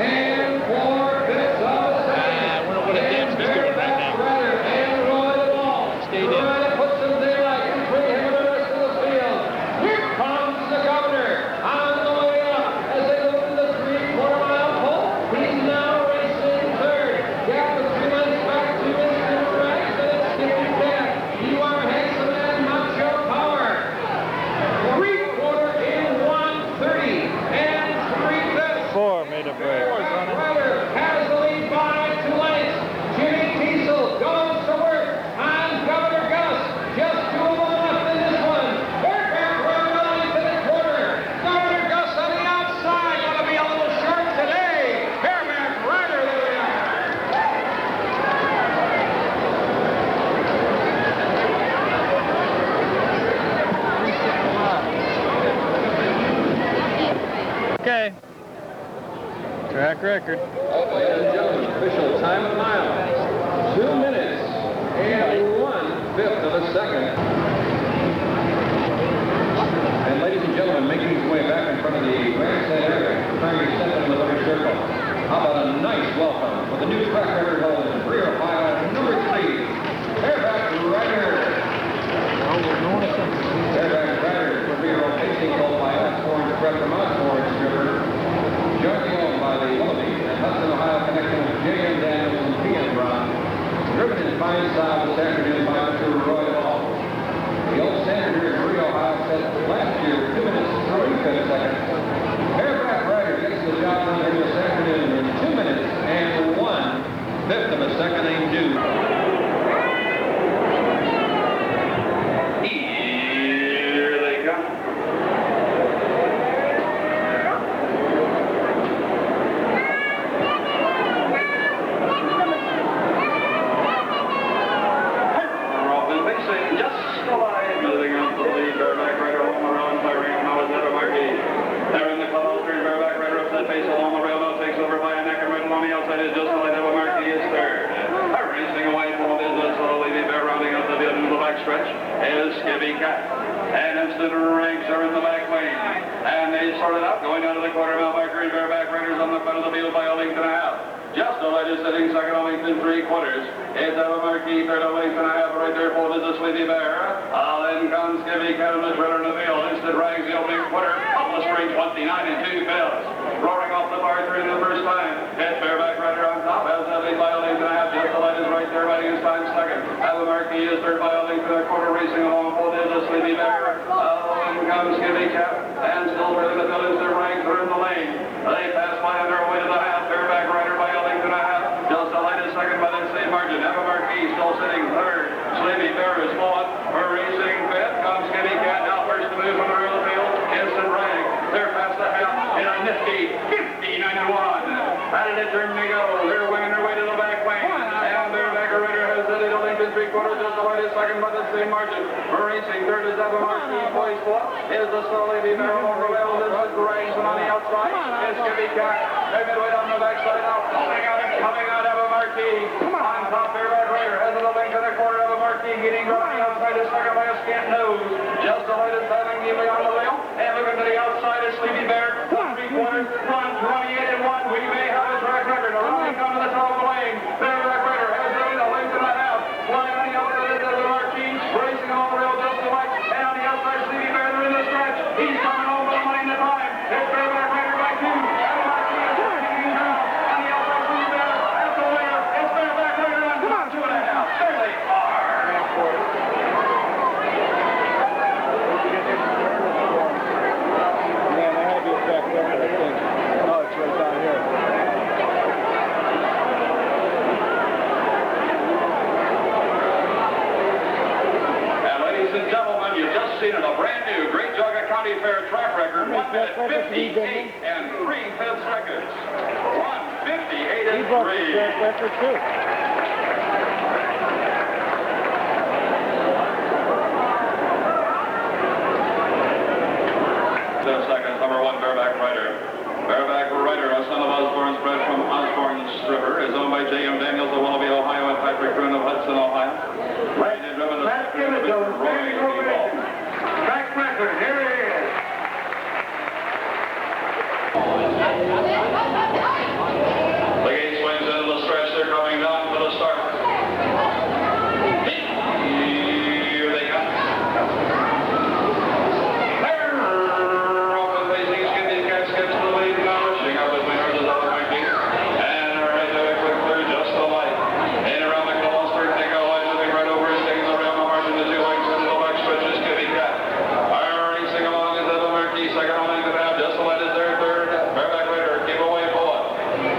and 4 bits of a second. I wonder what a damn good right now. Stayed in. Okay. Track record. Ladies and gentlemen, official time of the mile. 2 minutes and 1/5 of a second. And ladies and gentlemen, making his way back in front of the grandstand area, trying to step into the winner's circle. How about a nice welcome for the new track record holder, rear pile number 3, bareback rider. Bareback rider for rear pacing called by Osborne's prep from Osborne's driver. Jointly owned by the Willoughby and Hudson, Ohio connection of J.M. Daniels and P.M. Brown. Driven in fine style this afternoon by Mr. Roy Hall. The old standard here in Rio, Ohio set last year 2 minutes 45 seconds. Bareback rider gets the job done here this afternoon in 2 minutes and 1/5 of a second ain't due. Here they come. Stretch is Skippy Cat. And instant ranks are in the back lane. And they started out going down to the quarter mile by green bareback riders on the front of the field by a length and a half. Just a light is sitting second on length and 3/4. It's a marquee third of length and a half right there for the Sweetie Bear. Then comes Skippy Cat and the shredder in the field. Instant ranks the opening quarter. Up the string 29 and 2 fills. Roaring off the bar 3 the first time. It's bareback rider on top. Has that lead by a length and a half. Just the light is right there riding his time second. Ava Marquis is third by a length to the quarter, racing along for the Sleepy Bear. Along comes Skibby Cat, and still further the fill is their rank. They're in the lane. They pass by on their way to the half. Bareback Rider by a length and a half. Just a light second by the same margin. Ava Marquis still sitting third. Sleepy Bear is fourth. For racing fifth comes Skibby Cat. Now first to move from the rear of the field. Instant rank. They're past the half in a nifty 50-91. How did it turn to go? They're winging their way to the back lane. And Bareback Rider has hit it a length and 3/4. Just a light second by the same margin. For racing third is Ava Marquis. Boys fourth is the Sleepy Bear over the rail. This is Gregson on the outside. It's Skibby Cat. They're midway down the backside now. Coming out Ava Marquis. On top, Bareback Rider has it a length and a quarter. Ava Marquis getting on the outside is second by a scant nose. Just a light seven neatly on the rail. And looking to the outside is Sleepy Bear. 3/4, 1:28 and 1. We may have a track record. Around come to the top of the lane. Bareback Rider has it a length and a half. Flying on the outside is Ava Marquis. Racing on the rail just a light. And on the outside, Sleepy Bear, they're in the stretch. He's coming home with the money in the time. It's Bareback Rider by 2. Ava Marquis is taking him out. On the outside, Sleepy Bear at the winner. It's Bareback Rider on 2.5. There they are. In a brand new Great Jogga County Fair track record, 1 minute 58 and 3/5 seconds. 1:58 and 3. Seconds, number 1, Bareback Rider. Bareback Rider, a son of Osborne's bred from Osborne's River, is owned by J.M. Daniels of Wallaby, Ohio, and Patrick Croon of Hudson, Ohio. Let's give it to him. Track record, here he is. The gate swings into the stretch. They're coming down for the start. Here they come. They're open facing. Skibby Cat skips the lead now. Rushing up with winners is Ava Marquis. And right to a quick clear, just a light. In around the call, start to go. Moving right over and taking the rail. Margin to 2 lengths into the back stretch is Skibby Cat. Racing along is Ava Marquis. Second on length and a half. Just a light is there. Third. Bareback Rider. Give away fourth.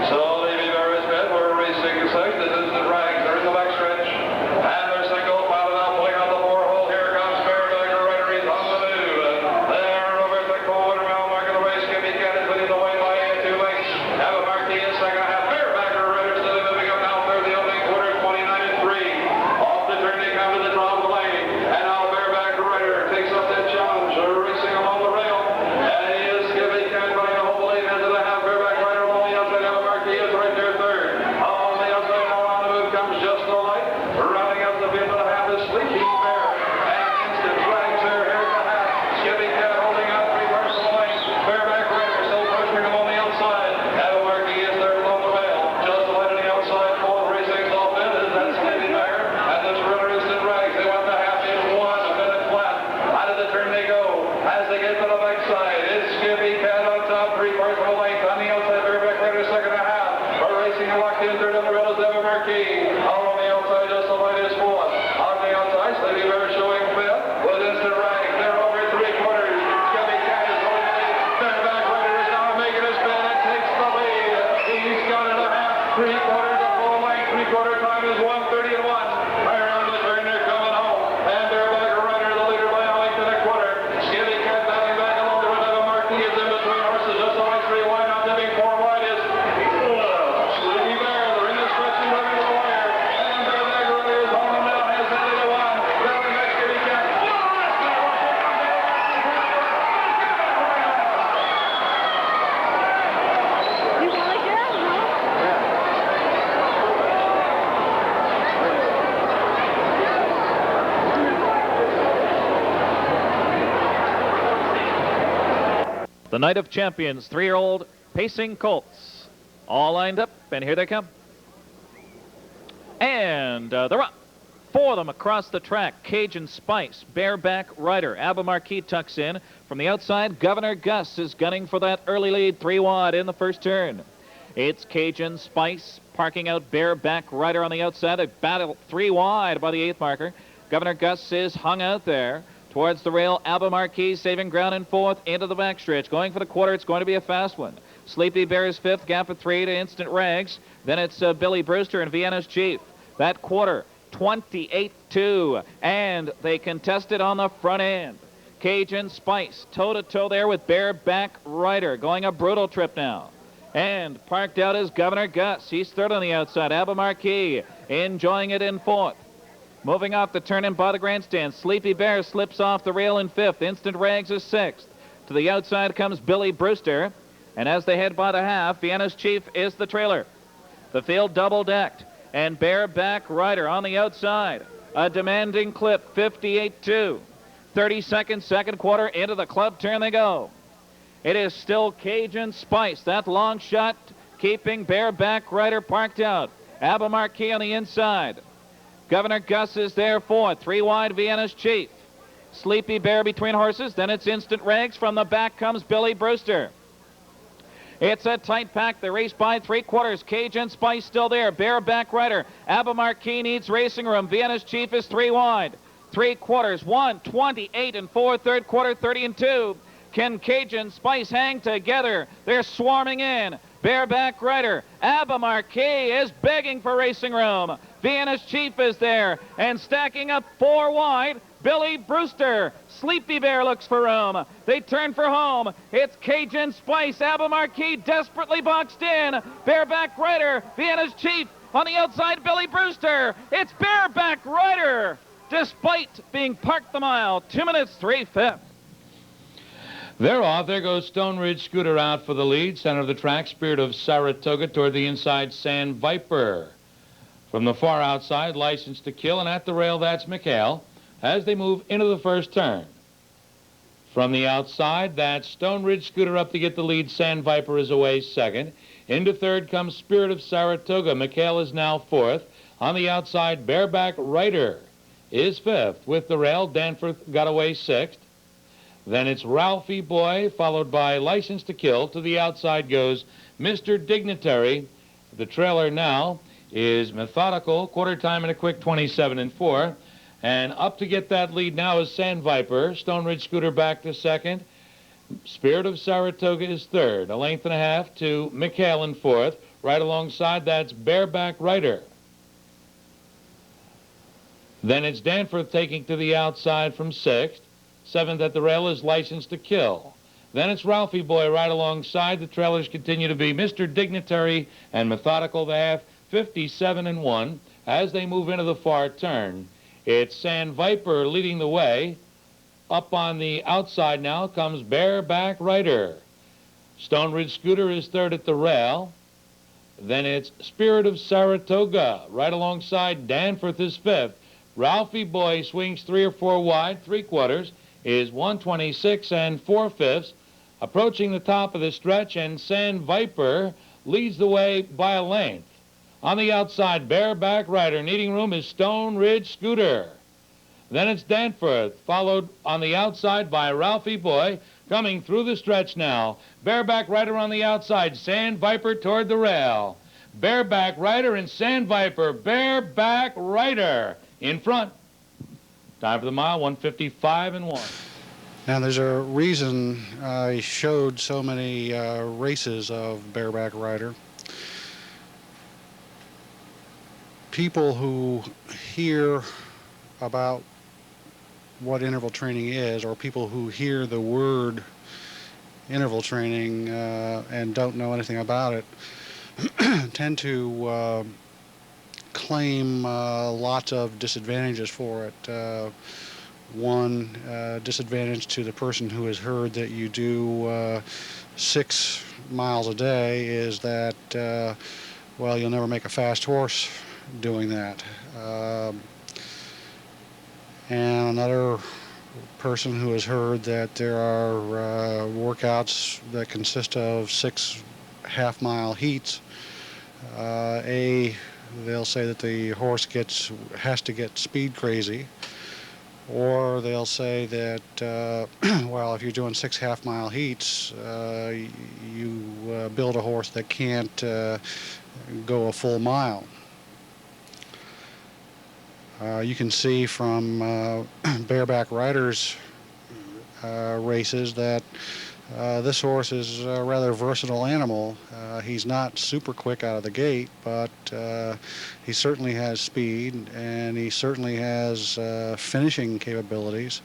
So Sleepy Bear is fifth. We're racing sixth. This is the rags. They're in the back stretch. And they're single file now pulling out the 4-hole. Here comes Bareback Rider. He's on the move. There over at the quarter mile mark of the race. Skibby Cat is leading the way by 2 lengths. Ava Marquis is second and a half. Bareback Rider still moving up now through the opening quarter. 29 and 3. Off the turn they come to the top of the lane. And now Bareback Rider takes up that challenge. Racing along the rail. And he is Skibby Cat by a whole lane into the half. Bareback Rider on the outside. Ava Marquis is right there third. On the outside now on the move comes Just a Light. Rounding up the field of the half is Sleepy Bear. And instant flags there here at the half. Skibby Cat holding out 3/4 of the lane. Bareback Rider still pushing him on the outside. Ava Marquis is third along the rail. Just a Light on the outside. Fourth racing off it is that Sleepy Bear. And this runner instant rags. They want the half in 1 minute flat. Out of the turn they go. As they get to the backside, it's Skibby Cat on top, 3/4 of a length. On the outside, Bareback Rider second and a half. We're racing and locked in third on the rail is Ava Marquis. Out on the outside, Just a Light is fourth. On the outside, Sleepy Bear showing fifth with instant rag. They're over 3/4. Skibby Cat is holding the lead. Bareback Rider is now making his spin and takes the lead. He's got it a half, 3/4 of full length. 3/4 time is 1:30 and 1. Around the turn, they're coming home. And Bareback Rider, the leader by a length and a quarter. Skibby Cat battling back along the road. Ava Marquis is in between horses. Just a Light 3 wide. Now dipping 4 wide is Sleepy Bear. They're in the stretch and running to the wire. And Bareback Rider is home now. Has hit it a 1. Battling back Skibby Cat. The Night of Champions, 3-year-old pacing colts. All lined up, and here they come. And they're up. 4 of them across the track. Cajun Spice, Bareback Rider. Ava Marquis tucks in. From the outside, Governor Gus is gunning for that early lead, 3 wide in the first turn. It's Cajun Spice parking out Bareback Rider on the outside. They battle 3 wide by the 8th marker. Governor Gus is hung out there. Towards the rail, Alba Marquis saving ground in 4th into the backstretch. Going for the quarter. It's going to be a fast one. Sleepy Bear is 5th, gap of 3 to Instant Rags. Then it's Billy Brewster and Vienna's Chief. That quarter, 28-2, and they contested on the front end. Cajun Spice toe-to-toe there with Bareback Rider, going a brutal trip now. And parked out is Governor Gus. He's 3rd on the outside. Alba Marquis enjoying it in 4th. Moving off the turn in by the grandstand. Sleepy Bear slips off the rail in 5th. Instant Rags is 6th. To the outside comes Billy Brewster. And as they head by the half, Vienna's Chief is the trailer. The field double-decked. And Bareback Rider on the outside. A demanding clip, 58-2. 30 seconds, second quarter, into the club turn they go. It is still Cajun Spice. That long shot keeping Bareback Rider parked out. Alba Marquis on the inside. Governor Gus is there 4th. 3 wide, Vienna's Chief. Sleepy Bear between horses. Then it's Instant Rags. From the back comes Billy Brewster. It's a tight pack. The race by 3/4. Cajun Spice still there. Bareback Rider. Alba Marquis needs racing room. Vienna's Chief is 3 wide. 3/4. 1:28 and 4. Third quarter, 30-2. Can Cajun Spice hang together? They're swarming in. Bareback Rider. Alba Marquis is begging for racing room. Vienna's Chief is there. And stacking up 4 wide, Billy Brewster. Sleepy Bear looks for room. They turn for home. It's Cajun Spice. Alba Marquis desperately boxed in. Bareback Rider. Vienna's Chief. On the outside, Billy Brewster. It's Bareback Rider. Despite being parked the mile. 2 minutes, 3/5. They're off. There goes Stone Ridge Scooter out for the lead. Center of the track, Spirit of Saratoga toward the inside, Sand Viper. From the far outside, License to Kill, and at the rail, that's McHale as they move into the first turn. From the outside, that's Stone Ridge Scooter up to get the lead. Sand Viper is away 2nd. Into 3rd comes Spirit of Saratoga. McHale is now 4th. On the outside, Bareback Rider is 5th. With the rail, Danforth got away 6th. Then it's Ralphie Boy, followed by License to Kill. To the outside goes Mr. Dignitary. The trailer now is Methodical, quarter time in a quick 27-4. And up to get that lead now is Sand Viper. Stone Ridge Scooter back to 2nd. Spirit of Saratoga is 3rd. A length and a half to McHale in 4th. Right alongside, that's Bareback Rider. Then it's Danforth taking to the outside from 6th. 7th at the rail is License to Kill. Then it's Ralphie Boy right alongside. The trailers continue to be Mr. Dignitary and Methodical. They have 57-1 as they move into the far turn. It's Sand Viper leading the way. Up on the outside now comes Bareback Rider. Stone Ridge Scooter is 3rd at the rail. Then it's Spirit of Saratoga. Right alongside, Danforth is 5th. Ralphie Boy swings 3 or 4 wide. 3/4 is 1:26 and 4/5. Approaching the top of the stretch, and Sand Viper leads the way by a length. On the outside, Bareback Rider. Needing room is Stone Ridge Scooter. Then it's Danforth, followed on the outside by Ralphie Boy. Coming through the stretch now. Bareback Rider on the outside. Sand Viper toward the rail. Bareback Rider and Sand Viper. Bareback Rider in front. Time for the mile, 1:55-1. Now, there's a reason I showed so many races of Bareback Rider. People who hear about what interval training is, or people who hear the word interval training and don't know anything about it, tend to claim lots of disadvantages for it. One disadvantage to the person who has heard that you do 6 miles a day is that, well, you'll never make a fast horse doing that. And another person who has heard that there are workouts that consist of 6 half-mile heats. They'll say that the horse has to get speed crazy, Or they'll say that, well, if you're doing 6 half-mile heats, you build a horse that can't go a full mile. You can see from bareback riders' races that this horse is a rather versatile animal. He's not super quick out of the gate, but he certainly has speed, and he certainly has finishing capabilities.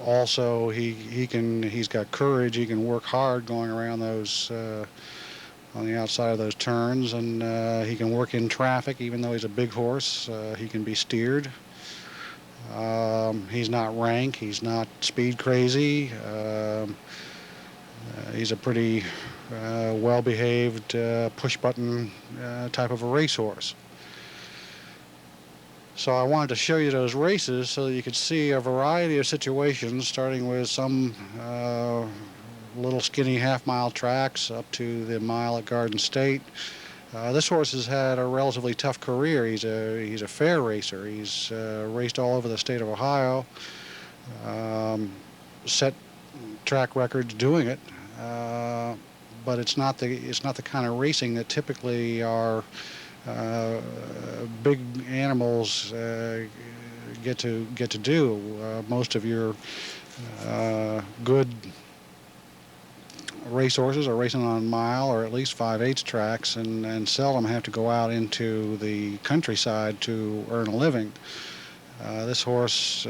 Also, he's got courage. He can work hard going around those on the outside of those turns, and he can work in traffic. Even though he's a big horse, he can be steered. He's not rank, he's not speed crazy. He's a pretty well-behaved push-button type of a racehorse. So I wanted to show you those races so that you could see a variety of situations, starting with some little skinny half-mile tracks up to the mile at Garden State. This horse has had a relatively tough career. He's a fair racer. He's raced all over the state of Ohio, set track records doing it, but it's not the kind of racing that typically our big animals get to do. Most of your good racehorses are racing on mile or at least 5/8 tracks, and seldom have to go out into the countryside to earn a living. This horse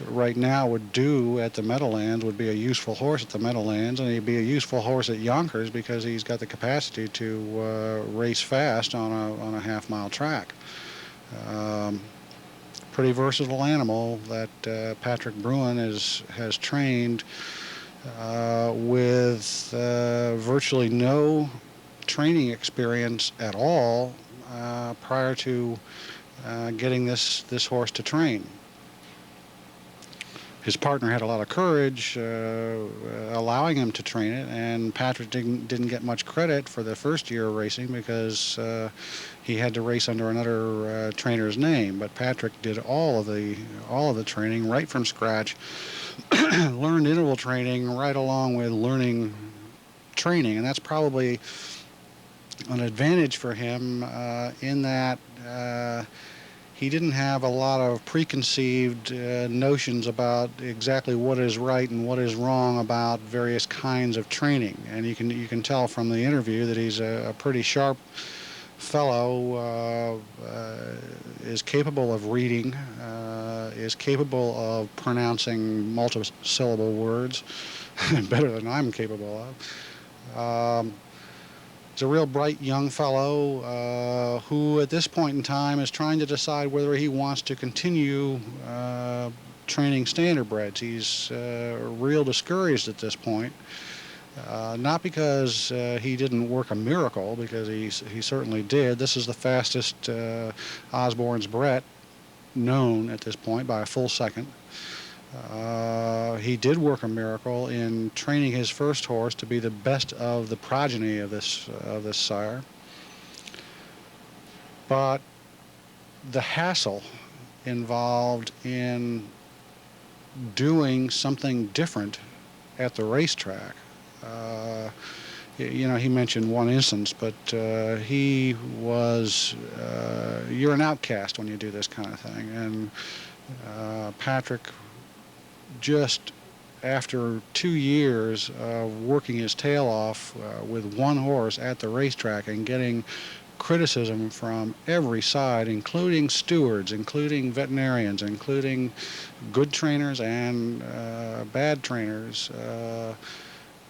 right now would do at the Meadowlands, would be a useful horse at the Meadowlands, and he'd be a useful horse at Yonkers because he's got the capacity to race fast on a half-mile track. Pretty versatile animal that Patrick Bruin has trained with virtually no training experience at all prior to getting this horse to train. His partner had a lot of courage allowing him to train it, and Patrick didn't get much credit for the first year of racing because he had to race under another trainer's name. But Patrick did all of the training right from scratch. Learned interval training right along with learning training, and that's probably an advantage for him in that he didn't have a lot of preconceived notions about exactly what is right and what is wrong about various kinds of training. And you can tell from the interview that he's a pretty sharp fellow, is capable of reading, is capable of pronouncing multi-syllable words better than I'm capable of. He's a real bright young fellow who at this point in time is trying to decide whether he wants to continue training standardbreds. He's real discouraged at this point. Not because he didn't work a miracle, because he certainly did. This is the fastest Osborne's Brett known at this point by a full second. He did work a miracle in training his first horse to be the best of the progeny of this sire. But the hassle involved in doing something different at the racetrack. He mentioned one instance, but he was, you're an outcast when you do this kind of thing. And Patrick, just after 2 years of working his tail off with one horse at the racetrack and getting criticism from every side, including stewards, including veterinarians, including good trainers and bad trainers,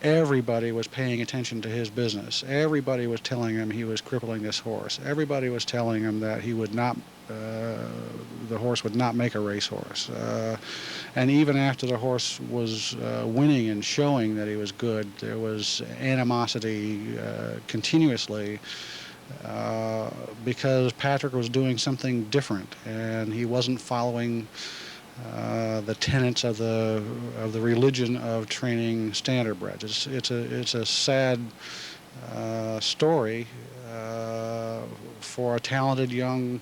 everybody was paying attention to his business. Everybody was telling him he was crippling this horse. Everybody was telling him that he would not, the horse would not make a racehorse. And even after the horse was winning and showing that he was good, there was animosity continuously because Patrick was doing something different, and he wasn't following the tenets of the religion of training standardbreds. It's a sad story for a talented young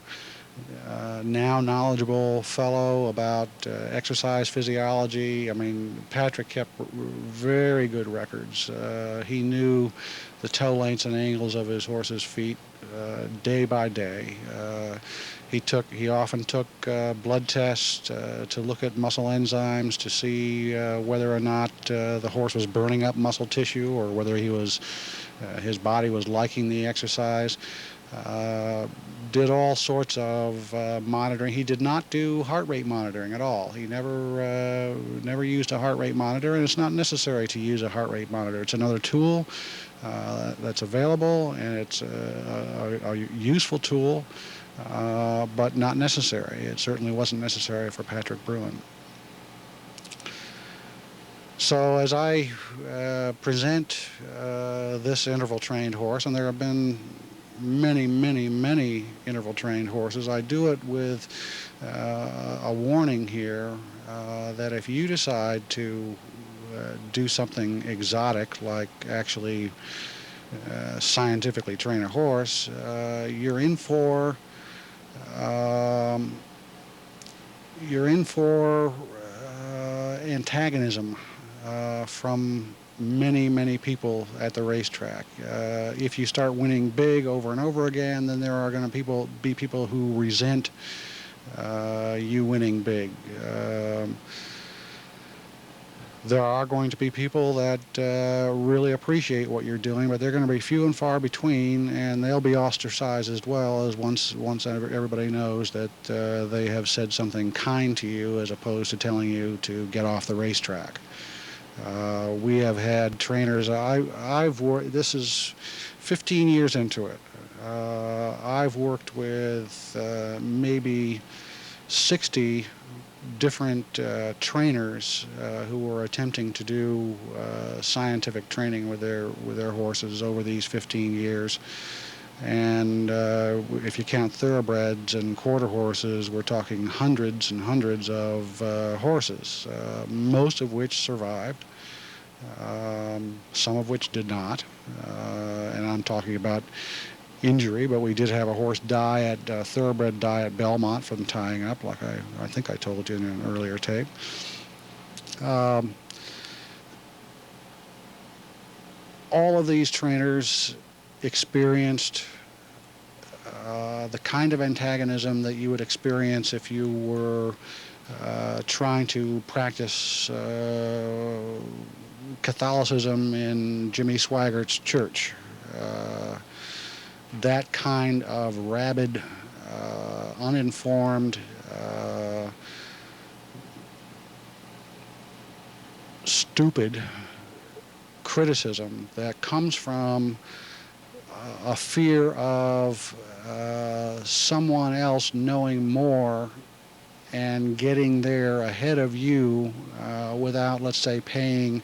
now knowledgeable fellow about exercise physiology. I mean, Patrick kept very good records. He knew the toe lengths and angles of his horse's feet day by day. He often took blood tests to look at muscle enzymes to see whether or not the horse was burning up muscle tissue or whether his body was liking the exercise. Did all sorts of monitoring. He did not do heart rate monitoring at all. He never used a heart rate monitor, and it's not necessary to use a heart rate monitor. It's another tool that's available, and it's a useful tool, but not necessary. It certainly wasn't necessary for Patrick Bruin. So as I present this interval-trained horse, and there have been many, many, many interval-trained horses, I do it with a warning here that if you decide to do something exotic, like actually scientifically train a horse, you're in for antagonism from many, many people at the racetrack. If you start winning big over and over again, then there are going to be people who resent you winning big. There are going to be people that really appreciate what you're doing, but they're going to be few and far between, and they'll be ostracized as well, as once everybody knows that they have said something kind to you as opposed to telling you to get off the racetrack. We have had trainers. I've worked. This is 15 years into it. I've worked with maybe 60 different trainers who were attempting to do scientific training with their horses over these 15 years. And if you count thoroughbreds and quarter horses, we're talking hundreds and hundreds of horses, most of which survived, some of which did not. And I'm talking about injury, but we did have a horse die thoroughbred die at Belmont from tying up, like I think I told you in an earlier tape. All of these trainers experienced the kind of antagonism that you would experience if you were trying to practice Catholicism in Jimmy Swaggart's church. That kind of rabid, uninformed, stupid criticism that comes from a fear of someone else knowing more and getting there ahead of you without, let's say, paying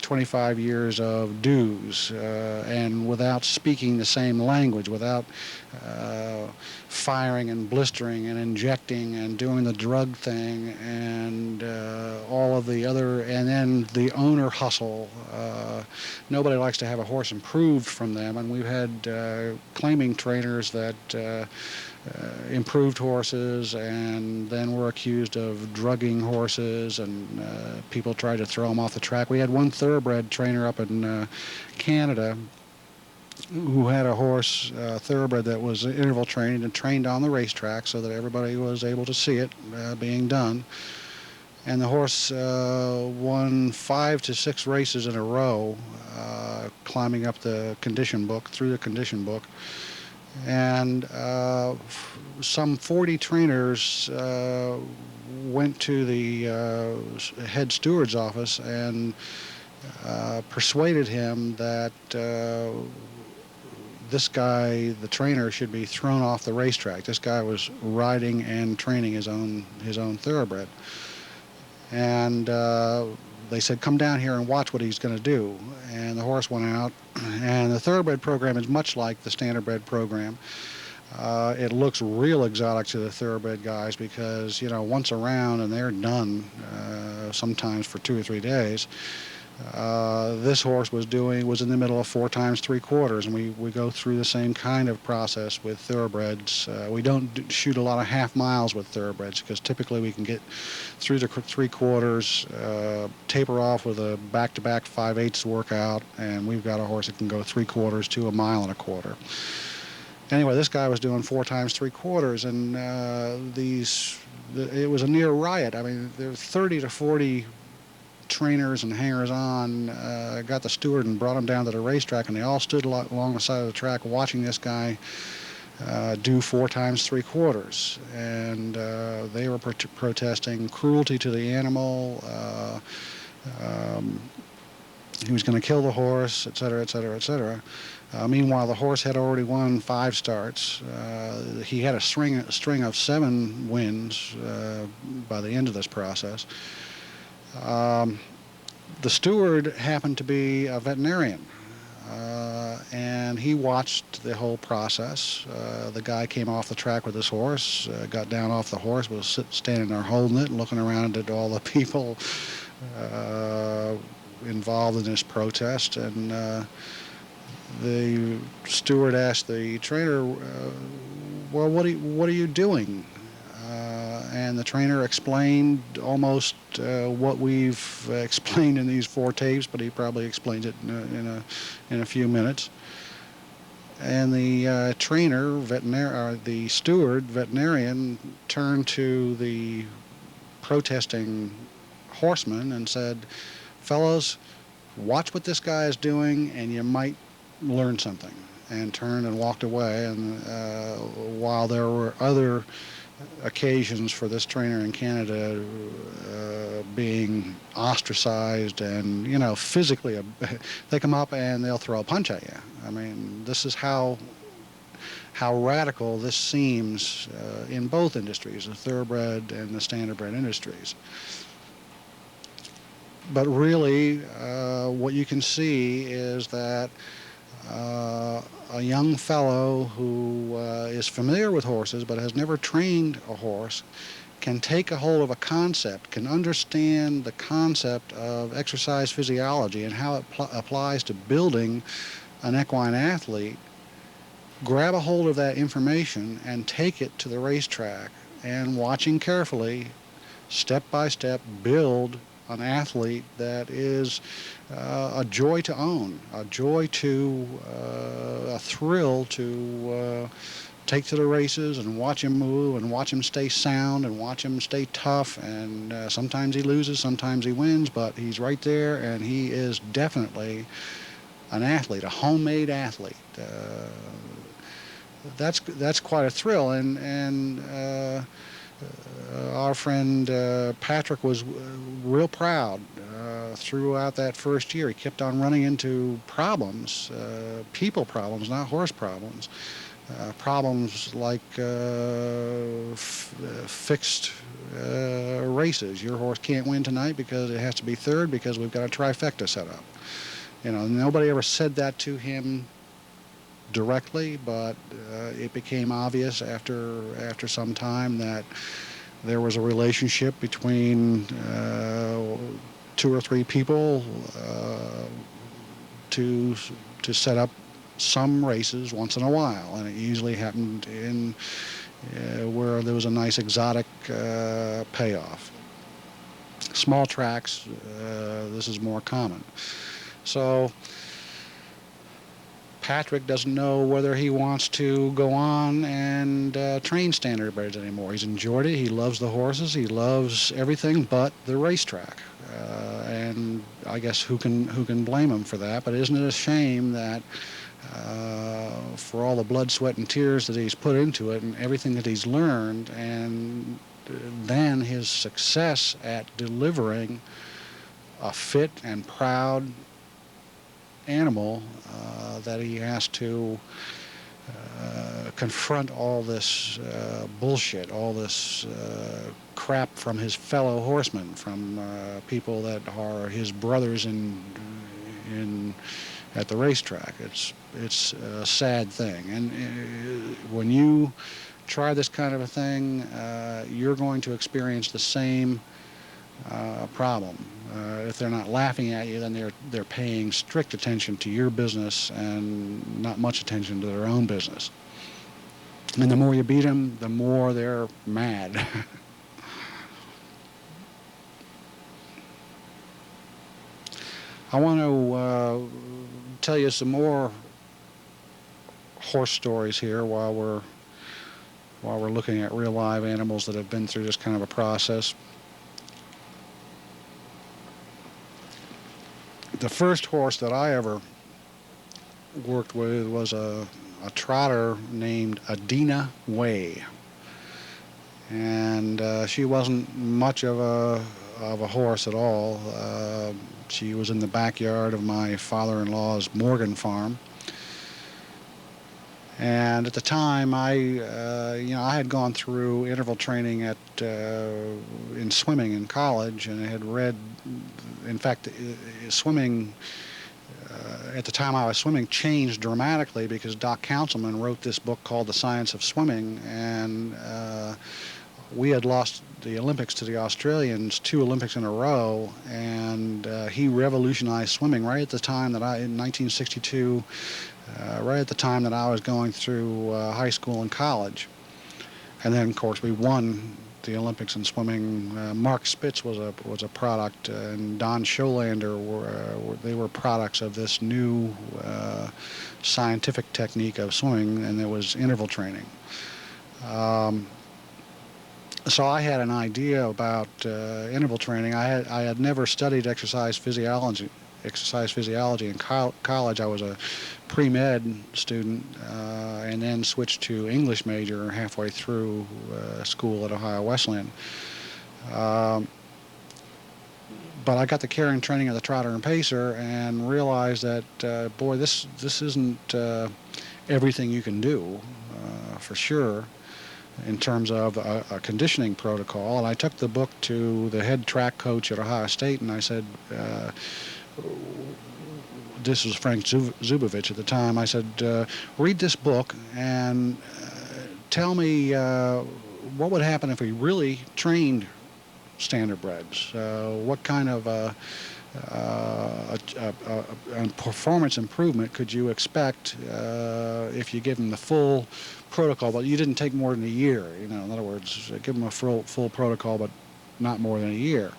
25 years of dues and without speaking the same language, without firing and blistering and injecting and doing the drug thing and all of the other, and then the owner hustle. Nobody likes to have a horse improved from them, and we've had claiming trainers that improved horses and then were accused of drugging horses, and people tried to throw them off the track. We had one thoroughbred trainer up in Canada who had a horse, thoroughbred, that was interval trained and trained on the racetrack so that everybody was able to see it being done. And the horse won 5 to 6 races in a row, climbing up the condition book, through the condition book. And some 40 trainers went to the head steward's office and persuaded him that this guy, the trainer, should be thrown off the racetrack. This guy was riding and training his own thoroughbred. And they said, come down here and watch what he's going to do. And the horse went out, and the thoroughbred program is much like the standardbred program. It looks real exotic to the thoroughbred guys because, you know, once around and they're done, sometimes for 2 or 3 days. This horse was in the middle of 4 times 3/4, and we go through the same kind of process with thoroughbreds. We don't shoot a lot of half miles with thoroughbreds because typically we can get through the 3/4, taper off with a back-to-back 5/8 workout, and we've got a horse that can go 3/4 to 1.25 miles. Anyway, this guy was doing 4 times 3/4, and it was a near riot. I mean, there were 30 to 40 trainers and hangers-on got the steward and brought him down to the racetrack, and they all stood along the side of the track watching this guy do 4 times 3/4, and they were protesting cruelty to the animal. He was going to kill the horse, et cetera, et cetera, et cetera. Meanwhile, the horse had already won 5 starts. He had a string of 7 wins by the end of this process. The steward happened to be a veterinarian, and he watched the whole process. The guy came off the track with his horse, got down off the horse, was standing there holding it, looking around at all the people involved in this protest, and the steward asked the trainer, well, what are you doing? And the trainer explained almost what we've explained in these 4 tapes, but he probably explained it in a few minutes. And the trainer, the steward, veterinarian, turned to the protesting horsemen and said, fellows, watch what this guy is doing and you might learn something, and turned and walked away. And while there were other occasions for this trainer in Canada being ostracized and, physically, they come up and they'll throw a punch at you. I mean, this is how radical this seems in both industries, the thoroughbred and the standardbred industries. But really, what you can see is that a young fellow who is familiar with horses but has never trained a horse can take a hold of a concept, can understand the concept of exercise physiology and how it applies to building an equine athlete, grab a hold of that information and take it to the racetrack, and watching carefully, step by step, build an athlete that is a joy to own, a thrill to take to the races and watch him move and watch him stay sound and watch him stay tough. And sometimes he loses, sometimes he wins, but he's right there, and he is definitely an athlete, a homemade athlete. That's quite a thrill, and our friend Patrick was real proud throughout that first year. He kept on running into problems, people problems, not horse problems. Problems like fixed races. Your horse can't win tonight because it has to be third because we've got a trifecta set up. Nobody ever said that to him directly, but it became obvious after some time that there was a relationship between 2 or 3 people to set up some races once in a while, and it usually happened in where there was a nice exotic payoff. Small tracks, this is more common. So Patrick doesn't know whether he wants to go on and train standardbreds anymore. He's enjoyed it. He loves the horses. He loves everything but the racetrack. And I guess who can blame him for that? But isn't it a shame that for all the blood, sweat, and tears that he's put into it and everything that he's learned, and then his success at delivering a fit and proud animal, that he has to confront all this bullshit, all this crap from his fellow horsemen, from people that are his brothers at the racetrack. It's a sad thing, and when you try this kind of a thing, you're going to experience the same problem. If they're not laughing at you, then they're paying strict attention to your business and not much attention to their own business. And the more you beat them, the more they're mad. I want to tell you some more horse stories here while we're looking at real live animals that have been through this kind of a process. The first horse that I ever worked with was a trotter named Adina Way, and she wasn't much of a horse at all. She was in the backyard of my father-in-law's Morgan farm, and at the time I had gone through interval training in swimming in college, and I had read, in fact, swimming. At the time I was swimming changed dramatically because Doc Councilman wrote this book called The Science of Swimming, and we had lost the Olympics to the Australians 2 Olympics in a row, and he revolutionized swimming right at the time that in 1962, right at the time that I was going through high school and college. And then, of course, we won the Olympics in swimming. Mark Spitz was a product, and Don Scholander they were products of this new scientific technique of swimming, and it was interval training. So I had an idea about interval training. I had never studied exercise physiology in college. I was a pre-med student and then switched to English major halfway through school at Ohio Wesleyan. But I got the carrying training of the trotter and pacer and realized that, boy, this isn't everything you can do, for sure, in terms of a conditioning protocol. And I took the book to the head track coach at Ohio State, and I said, this was Frank Zubovich at the time, I said, read this book and tell me what would happen if we really trained standardbreds. What kind of a performance improvement could you expect if you give them the full protocol, but you didn't take more than a year? In other words, give them a full protocol, but not more than a year.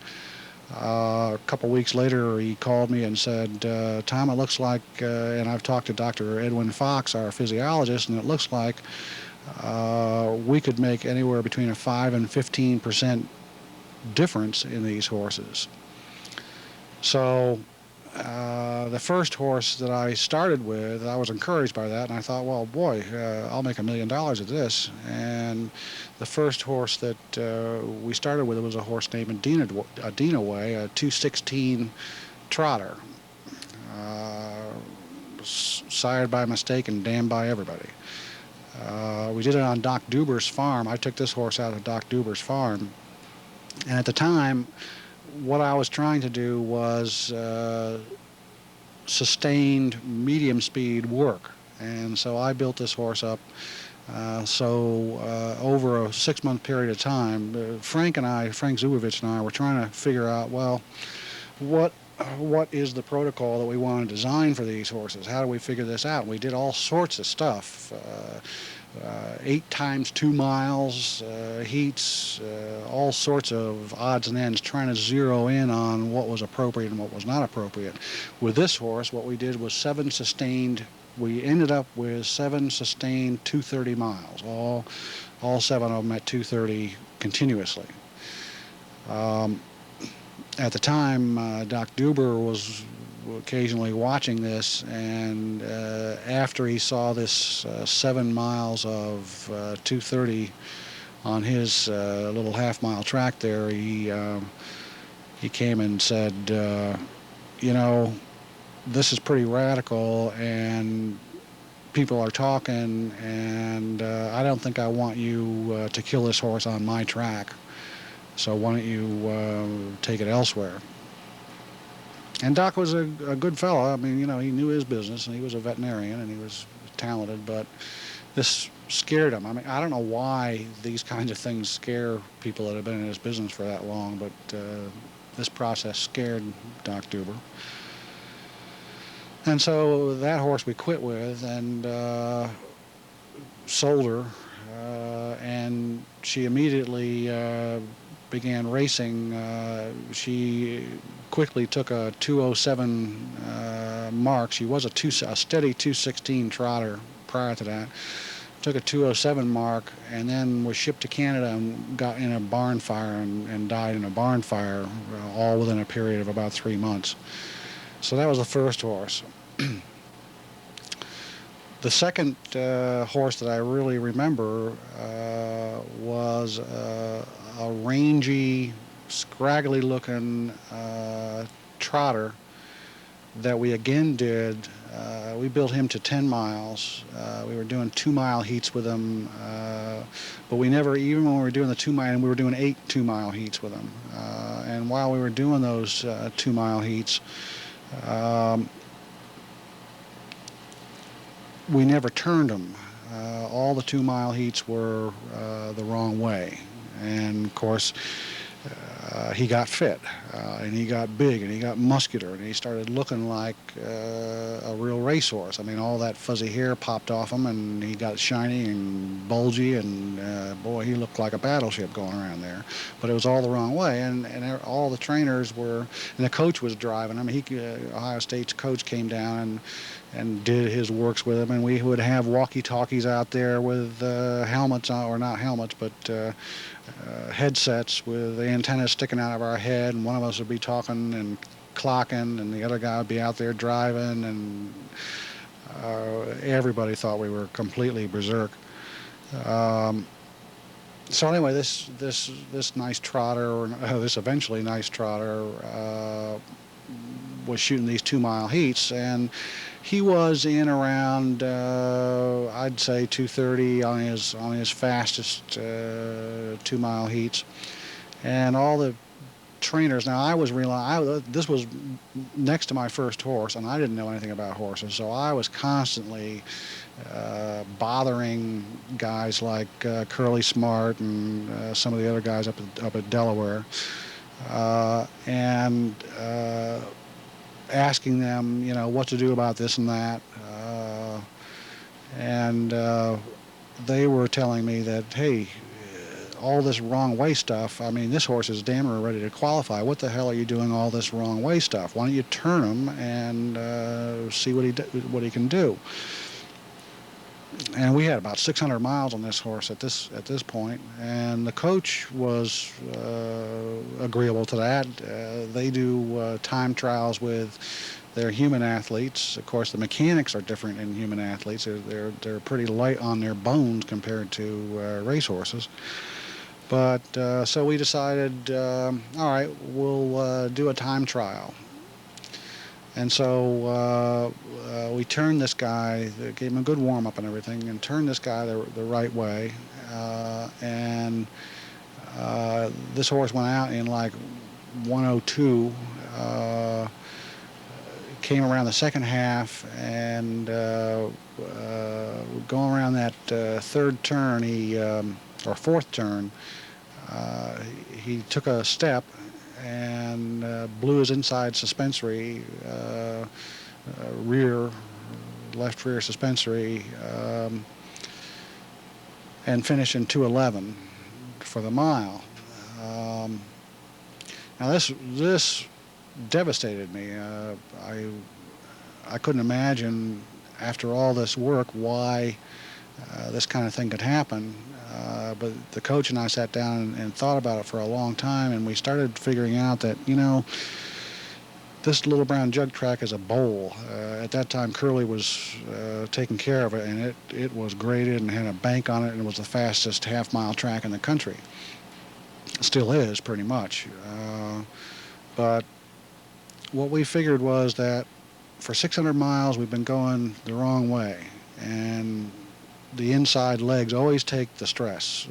A couple weeks later, he called me and said, Tom, it looks like, and I've talked to Dr. Edwin Fox, our physiologist, and it looks like we could make anywhere between a 5 and 15% difference in these horses. So the first horse that I started with, I was encouraged by that, and I thought, well, boy, I'll make $1 million at this. And the first horse that we started with was a horse named Adina Way, a 216 trotter, sired by mistake and damned by everybody. We did it on Doc Duber's farm. I took this horse out of Doc Duber's farm, and at the time, what I was trying to do was sustained medium speed work, and so I built this horse up. Over a 6-month period of time, Frank Zubovich and I were trying to figure out, well, what is the protocol that we want to design for these horses? How do we figure this out? We did all sorts of stuff. 8 times 2 miles, heats, all sorts of odds and ends, trying to zero in on what was appropriate and what was not appropriate. With this horse, what we did was we ended up with 7 sustained 230 miles, all 7 of them at 230 continuously. At the time, Doc Duber was occasionally watching this, and after he saw this 7 miles of 230 on his little half-mile track there, he came and said, this is pretty radical, and people are talking, and I don't think I want you to kill this horse on my track, so why don't you take it elsewhere? And Doc was a good fellow. I mean, he knew his business, and he was a veterinarian, and he was talented, but this scared him. I mean, I don't know why these kinds of things scare people that have been in this business for that long, but this process scared Doc Duber. And so that horse we quit with and sold her, and she immediately began racing. She quickly took a 207 mark. She was a steady 216 trotter prior to that. Took a 207 mark and then was shipped to Canada and got in a barn fire and died in a barn fire, all within a period of about 3 months. So that was the first horse. The second horse that I really remember was a rangy, scraggly-looking trotter that we again did. We built him to 10 miles. We were doing 2-mile heats with him, but we never, even when we were doing the 2-mile, and we were doing 8 2-mile heats with him. And while we were doing those 2-mile heats, we never turned him. All the 2-mile heats were the wrong way. And of course, he got fit, and he got big, and he got muscular, and he started looking like a real racehorse. I mean, all that fuzzy hair popped off him, and he got shiny and bulgy, and boy, he looked like a battleship going around there. But it was all the wrong way, and all the trainers were, and the coach was driving him. Ohio State's coach came down and did his works with him, and we would have walkie-talkies out there with helmets on, or not helmets, but headsets with the antennas sticking out of our head, and one of us would be talking and clocking, and the other guy would be out there driving, and everybody thought we were completely berserk. So anyway, this nice trotter, or this eventually nice trotter, was shooting these 2-mile heats, and he was in around I'd say 230 on his fastest 2-mile heats, and all the trainers. Now I was this was next to my first horse, and I didn't know anything about horses, so I was constantly bothering guys like Curly Smart and some of the other guys up at Delaware, and asking them, what to do about this and that, and they were telling me that, hey, all this wrong way stuff, I mean, this horse is damn near ready to qualify. What the hell are you doing all this wrong way stuff? Why don't you turn him and see what he can do? And we had about 600 miles on this horse at this point, and the coach was agreeable to that. They do time trials with their human athletes. Of course, the mechanics are different in human athletes. They're pretty light on their bones compared to racehorses. But so we decided, all right, we'll do a time trial. And so we turned this guy, gave him a good warm-up and everything, and turned this guy the right way. And this horse went out in like 102, came around the second half, and going around that third turn, or fourth turn, he took a step and blew his inside suspensory, left rear suspensory, and finished in 2:11 for the mile. Now this devastated me. I couldn't imagine, after all this work, why this kind of thing could happen. But the coach and I sat down and thought about it for a long time, and we started figuring out that, this Little Brown Jug track is a bowl. At that time, Curly was taking care of it, and it was graded and had a bank on it, and it was the fastest half-mile track in the country. It still is, pretty much. But what we figured was that for 600 miles, we've been going the wrong way, and the inside legs always take the stress.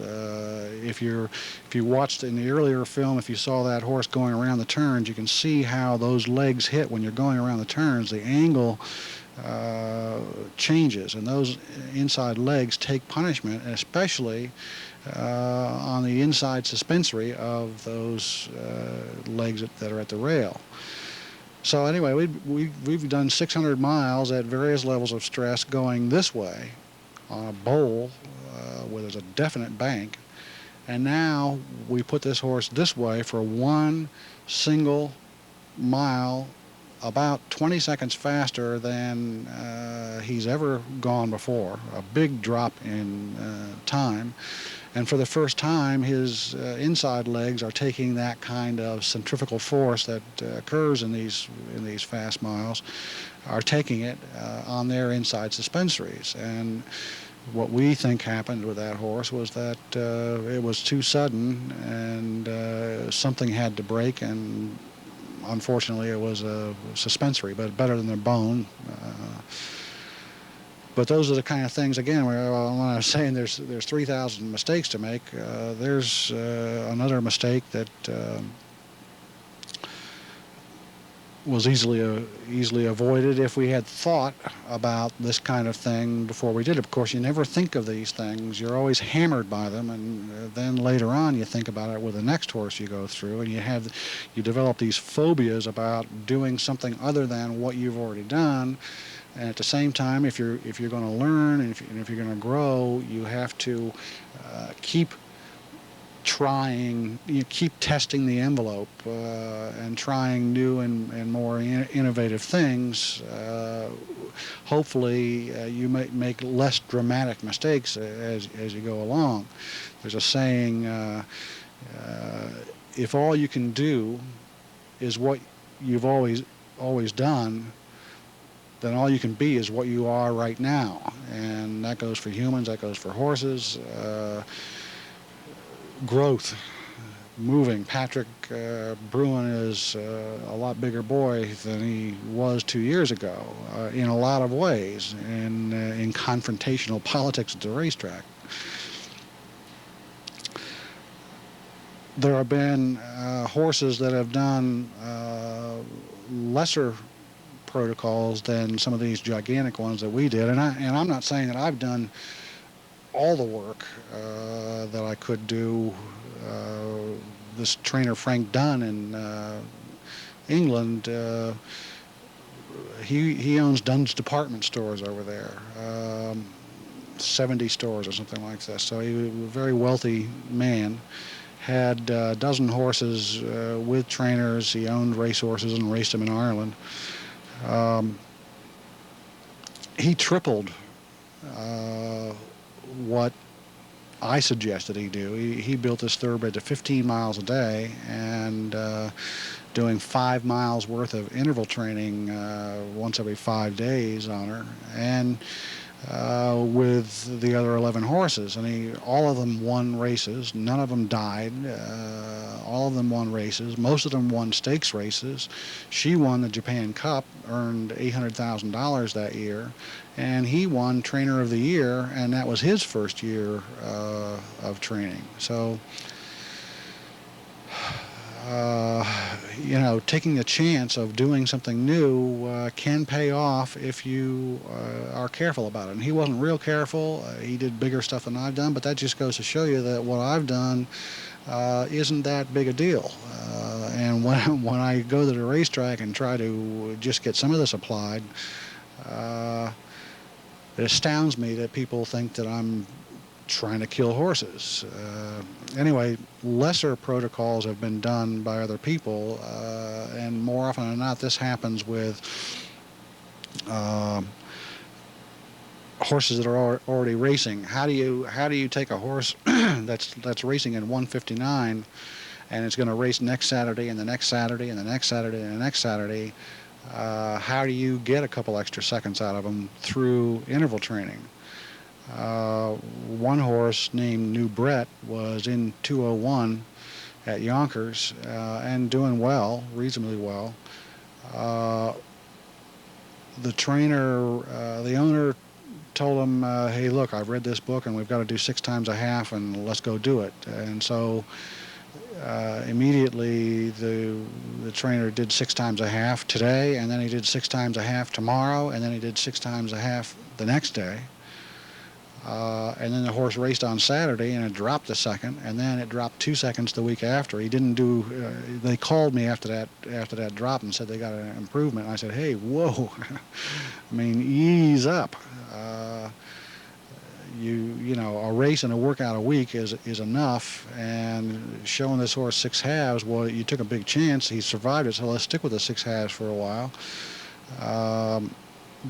If you watched in the earlier film, if you saw that horse going around the turns, you can see how those legs hit when you're going around the turns. The angle changes, and those inside legs take punishment, especially on the inside suspensory of those legs that are at the rail. So anyway, we've done 600 miles at various levels of stress going this way on a bowl where there's a definite bank, and now we put this horse this way for one single mile about 20 seconds faster than he's ever gone before, a big drop in time. And for the first time, his inside legs are taking that kind of centrifugal force that occurs in these fast miles, are taking it on their inside suspensories. And what we think happened with that horse was that it was too sudden, and something had to break, and unfortunately it was a suspensory, but better than their bone. But those are the kind of things, again, when I was saying there's 3,000 mistakes to make, there's another mistake that was easily avoided if we had thought about this kind of thing before we did it. Of course, you never think of these things. You're always hammered by them, and then later on you think about it with the next horse you go through, and you develop these phobias about doing something other than what you've already done. And at the same time, if you're going to learn and if you're going to grow, you have to keep trying, keep testing the envelope and trying new and more innovative things. Hopefully, you might make less dramatic mistakes as you go along. There's a saying, if all you can do is what you've always done, then all you can be is what you are right now. And that goes for humans, that goes for horses. Growth, moving. Patrick Bruin is a lot bigger boy than he was 2 years ago in a lot of ways, and in confrontational politics at the racetrack. There have been horses that have done lesser protocols than some of these gigantic ones that we did, and I'm not saying that I've done all the work that I could do. This trainer Frank Dunn in England, he owns Dunn's department stores over there, 70 stores or something like that. So he was a very wealthy man. Had a dozen horses with trainers. He owned racehorses and raced them in Ireland. He tripled what I suggested he do. He built this thoroughbred to 15 miles a day, and doing 5 miles worth of interval training once every 5 days on her, and with the other 11 horses. And all of them won races. None of them died. All of them won races. Most of them won stakes races. She won the Japan Cup, earned $800,000 that year, and he won Trainer of the Year, and that was his first year of training. So, taking a chance of doing something new can pay off if you are careful about it. And he wasn't real careful. He did bigger stuff than I've done, but that just goes to show you that what I've done isn't that big a deal. And when I go to the racetrack and try to just get some of this applied, it astounds me that people think that I'm trying to kill horses. Anyway, lesser protocols have been done by other people, and more often than not, this happens with horses that are already racing. How do you take a horse that's racing in 159, and it's going to race next Saturday and the next Saturday and the next Saturday and the next Saturday? How do you get a couple extra seconds out of them through interval training? One horse named New Brett was in 201 at Yonkers and doing well, reasonably well. The trainer, the owner told him, hey, look, I've read this book and we've got to do 6 times a half and let's go do it. And so immediately the trainer did 6 times a half today, and then he did 6 times a half tomorrow, and then he did 6 times a half the next day. And then the horse raced on Saturday, and it dropped a second, and then it dropped 2 seconds the week after. He didn't do. They called me after that drop and said they got an improvement. And I said, "Hey, whoa! I mean, ease up. You know, a race and a workout a week is enough. And showing this horse 6 halves, well, you took a big chance. He survived it, so let's stick with the 6 halves for a while."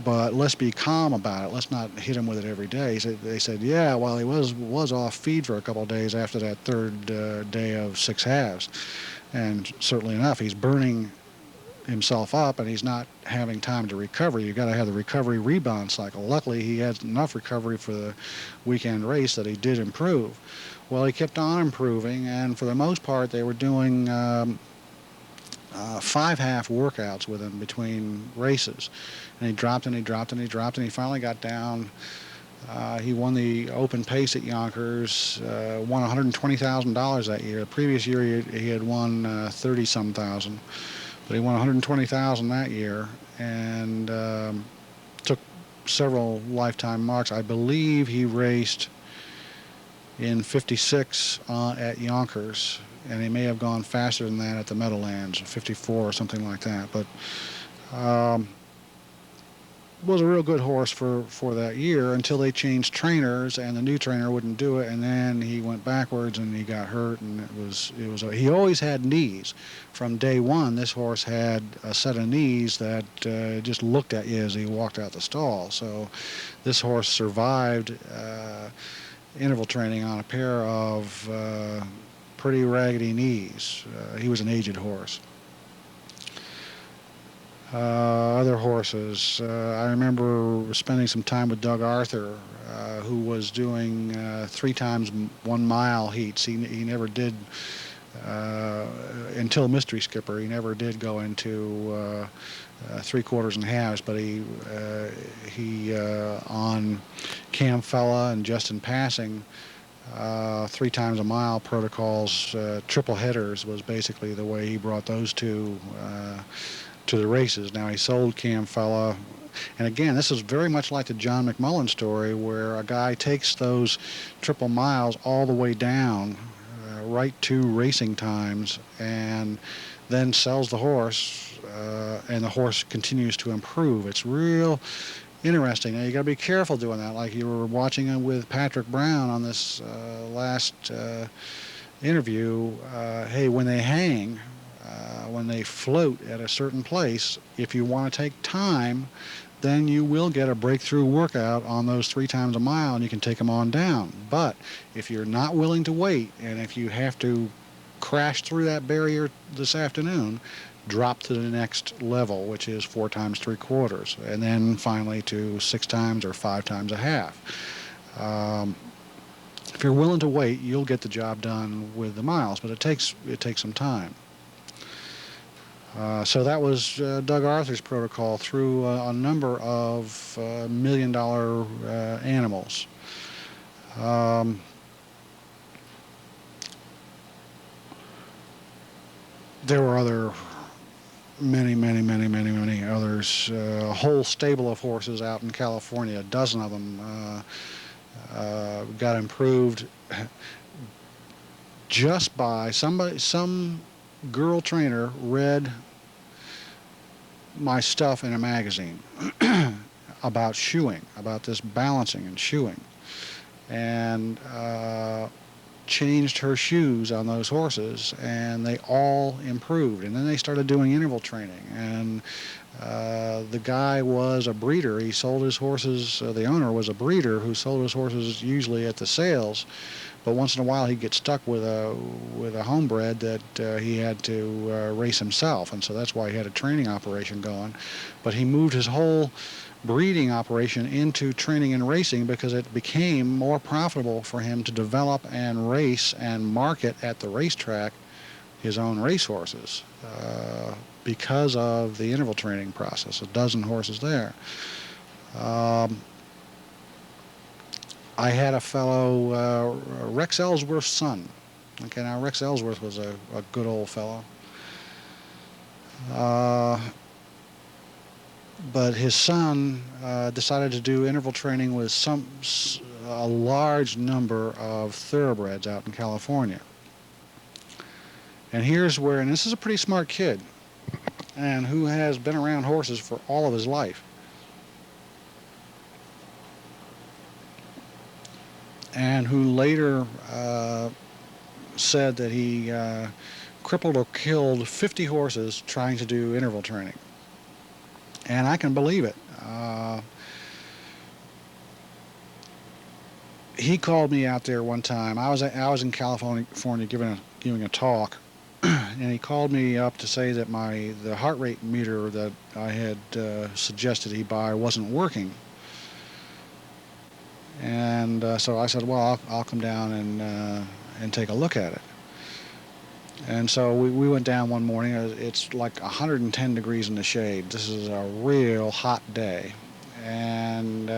But let's be calm about it. Let's not hit him with it every day. They said, yeah, well, he was off feed for a couple of days after that third day of 6 halves. And certainly enough, he's burning himself up, and he's not having time to recover. You've got to have the recovery rebound cycle. Luckily, he had enough recovery for the weekend race that he did improve. Well, he kept on improving, and for the most part, they were doing 5 half workouts with him between races. And he dropped and he dropped and he dropped, and he finally got down. He won the open pace at Yonkers, won $120,000 that year. The previous year he had won 30-some thousand, but he won $120,000 that year, and took several lifetime marks. I believe he raced in 56 at Yonkers, and he may have gone faster than that at the Meadowlands, 54 or something like that. But was a real good horse for that year until they changed trainers, and the new trainer wouldn't do it, and then he went backwards and he got hurt, and he always had knees. From day one, this horse had a set of knees that just looked at you as he walked out the stall. So this horse survived interval training on a pair of pretty raggedy knees. He was an aged horse. Other horses, I remember spending some time with Doug Arthur, who was doing 3 times 1 mile heats. He never did, until Mystery Skipper, he never did go into 3/4 and halves, but he on Cam Fella and Justin Passing, 3 times a mile protocols, triple headers was basically the way he brought those two to the races. Now, he sold Cam Fella, and again, this is very much like the John McMullen story, where a guy takes those triple miles all the way down right to racing times, and then sells the horse, and the horse continues to improve. It's real interesting. Now, you got to be careful doing that, like you were watching with Patrick Brown on this last interview. Hey, when they hang, when they float at a certain place, if you want to take time, then you will get a breakthrough workout on those 3 times a mile, and you can take them on down. But if you're not willing to wait, and if you have to crash through that barrier this afternoon, drop to the next level, which is 4 times 3/4, and then finally to 6 times or 5 times a half. If you're willing to wait, you'll get the job done with the miles, but it takes some time. So that was Doug Arthur's protocol through a number of $1 million animals. There were many others. A whole stable of horses out in California, a dozen of them got improved just by some girl trainer read my stuff in a magazine about shoeing, about this balancing and shoeing, and changed her shoes on those horses, and they all improved. And then they started doing interval training, and the guy was a breeder. He sold his horses, the owner was a breeder who sold his horses usually at the sales, but once in a while he'd get stuck with a homebred that he had to race himself, and so that's why he had a training operation going. But he moved his whole breeding operation into training and racing because it became more profitable for him to develop and race and market at the racetrack his own racehorses because of the interval training process. A dozen horses there. I had a fellow, Rex Ellsworth's son. Okay, now Rex Ellsworth was a good old fellow. But his son decided to do interval training with a large number of thoroughbreds out in California. And here's where, and this is a pretty smart kid, and who has been around horses for all of his life. And who later said that he crippled or killed 50 horses trying to do interval training. And I can believe it. He called me out there one time. I was in California giving a talk, and he called me up to say that the heart rate meter that I had suggested he buy wasn't working. And so I said, well, I'll come down and take a look at it. And so we went down one morning. It's like 110 degrees in the shade. This is a real hot day. And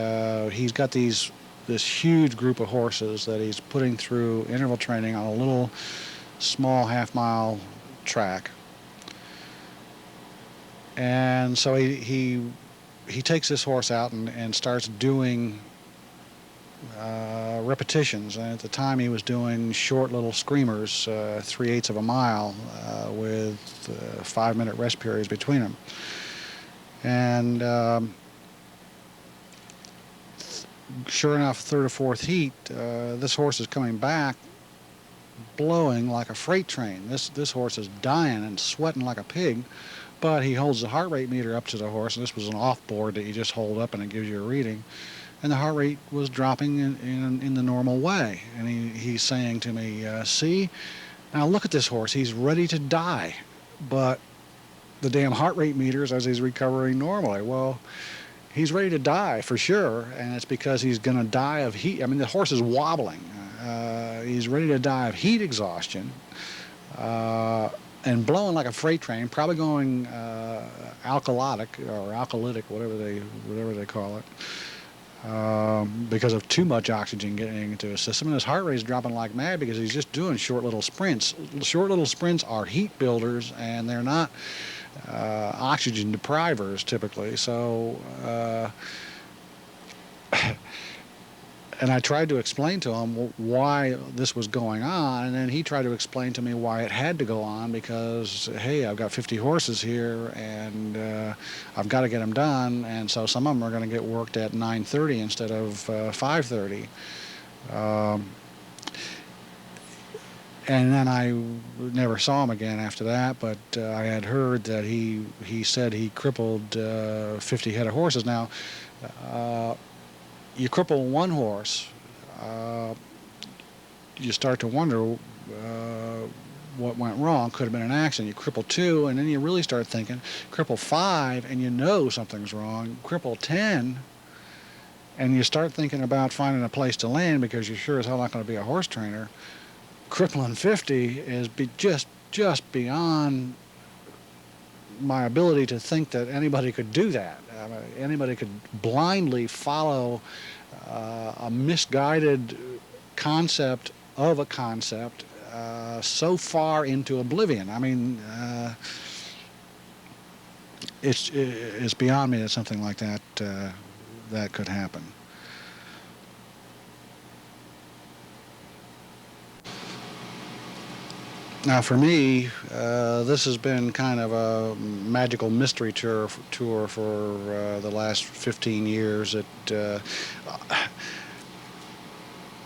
he's got this huge group of horses that he's putting through interval training on a little small half-mile track. And so he takes this horse out and starts doing repetitions, and at the time he was doing short little screamers, 3/8 of a mile, with 5-minute rest periods between them. And sure enough, third or fourth heat, this horse is coming back blowing like a freight train. This horse is dying and sweating like a pig, but he holds the heart rate meter up to the horse, and this was an off board that you just hold up and it gives you a reading. And the heart rate was dropping in the normal way. And he's saying to me, see, now look at this horse. He's ready to die, but the damn heart rate meter says he's recovering normally. Well, he's ready to die for sure, and it's because he's going to die of heat. I mean, the horse is wobbling. He's ready to die of heat exhaustion and blowing like a freight train, probably going alkalotic or alkalytic, whatever they call it. Because of too much oxygen getting into his system, and his heart rate is dropping like mad because he's just doing short little sprints. Short little sprints are heat builders, and they're not oxygen deprivers typically. So, and I tried to explain to him why this was going on, and then he tried to explain to me why it had to go on, because, hey, I've got 50 horses here, and I've got to get them done, and so some of them are going to get worked at 9:30 instead of 5:30. And then I never saw him again after that, but I had heard that he said he crippled 50 head of horses. Now, you cripple one horse, you start to wonder what went wrong. Could have been an accident. You cripple 2, and then you really start thinking. Cripple 5, and you know something's wrong. Cripple 10, and you start thinking about finding a place to land because you're sure as hell not going to be a horse trainer. Crippling 50 is just beyond my ability to think that anybody could do that. Anybody could blindly follow a misguided concept of a concept so far into oblivion. I mean, it's beyond me that something like that that could happen. Now, for me, this has been kind of a magical mystery tour for the last 15 years.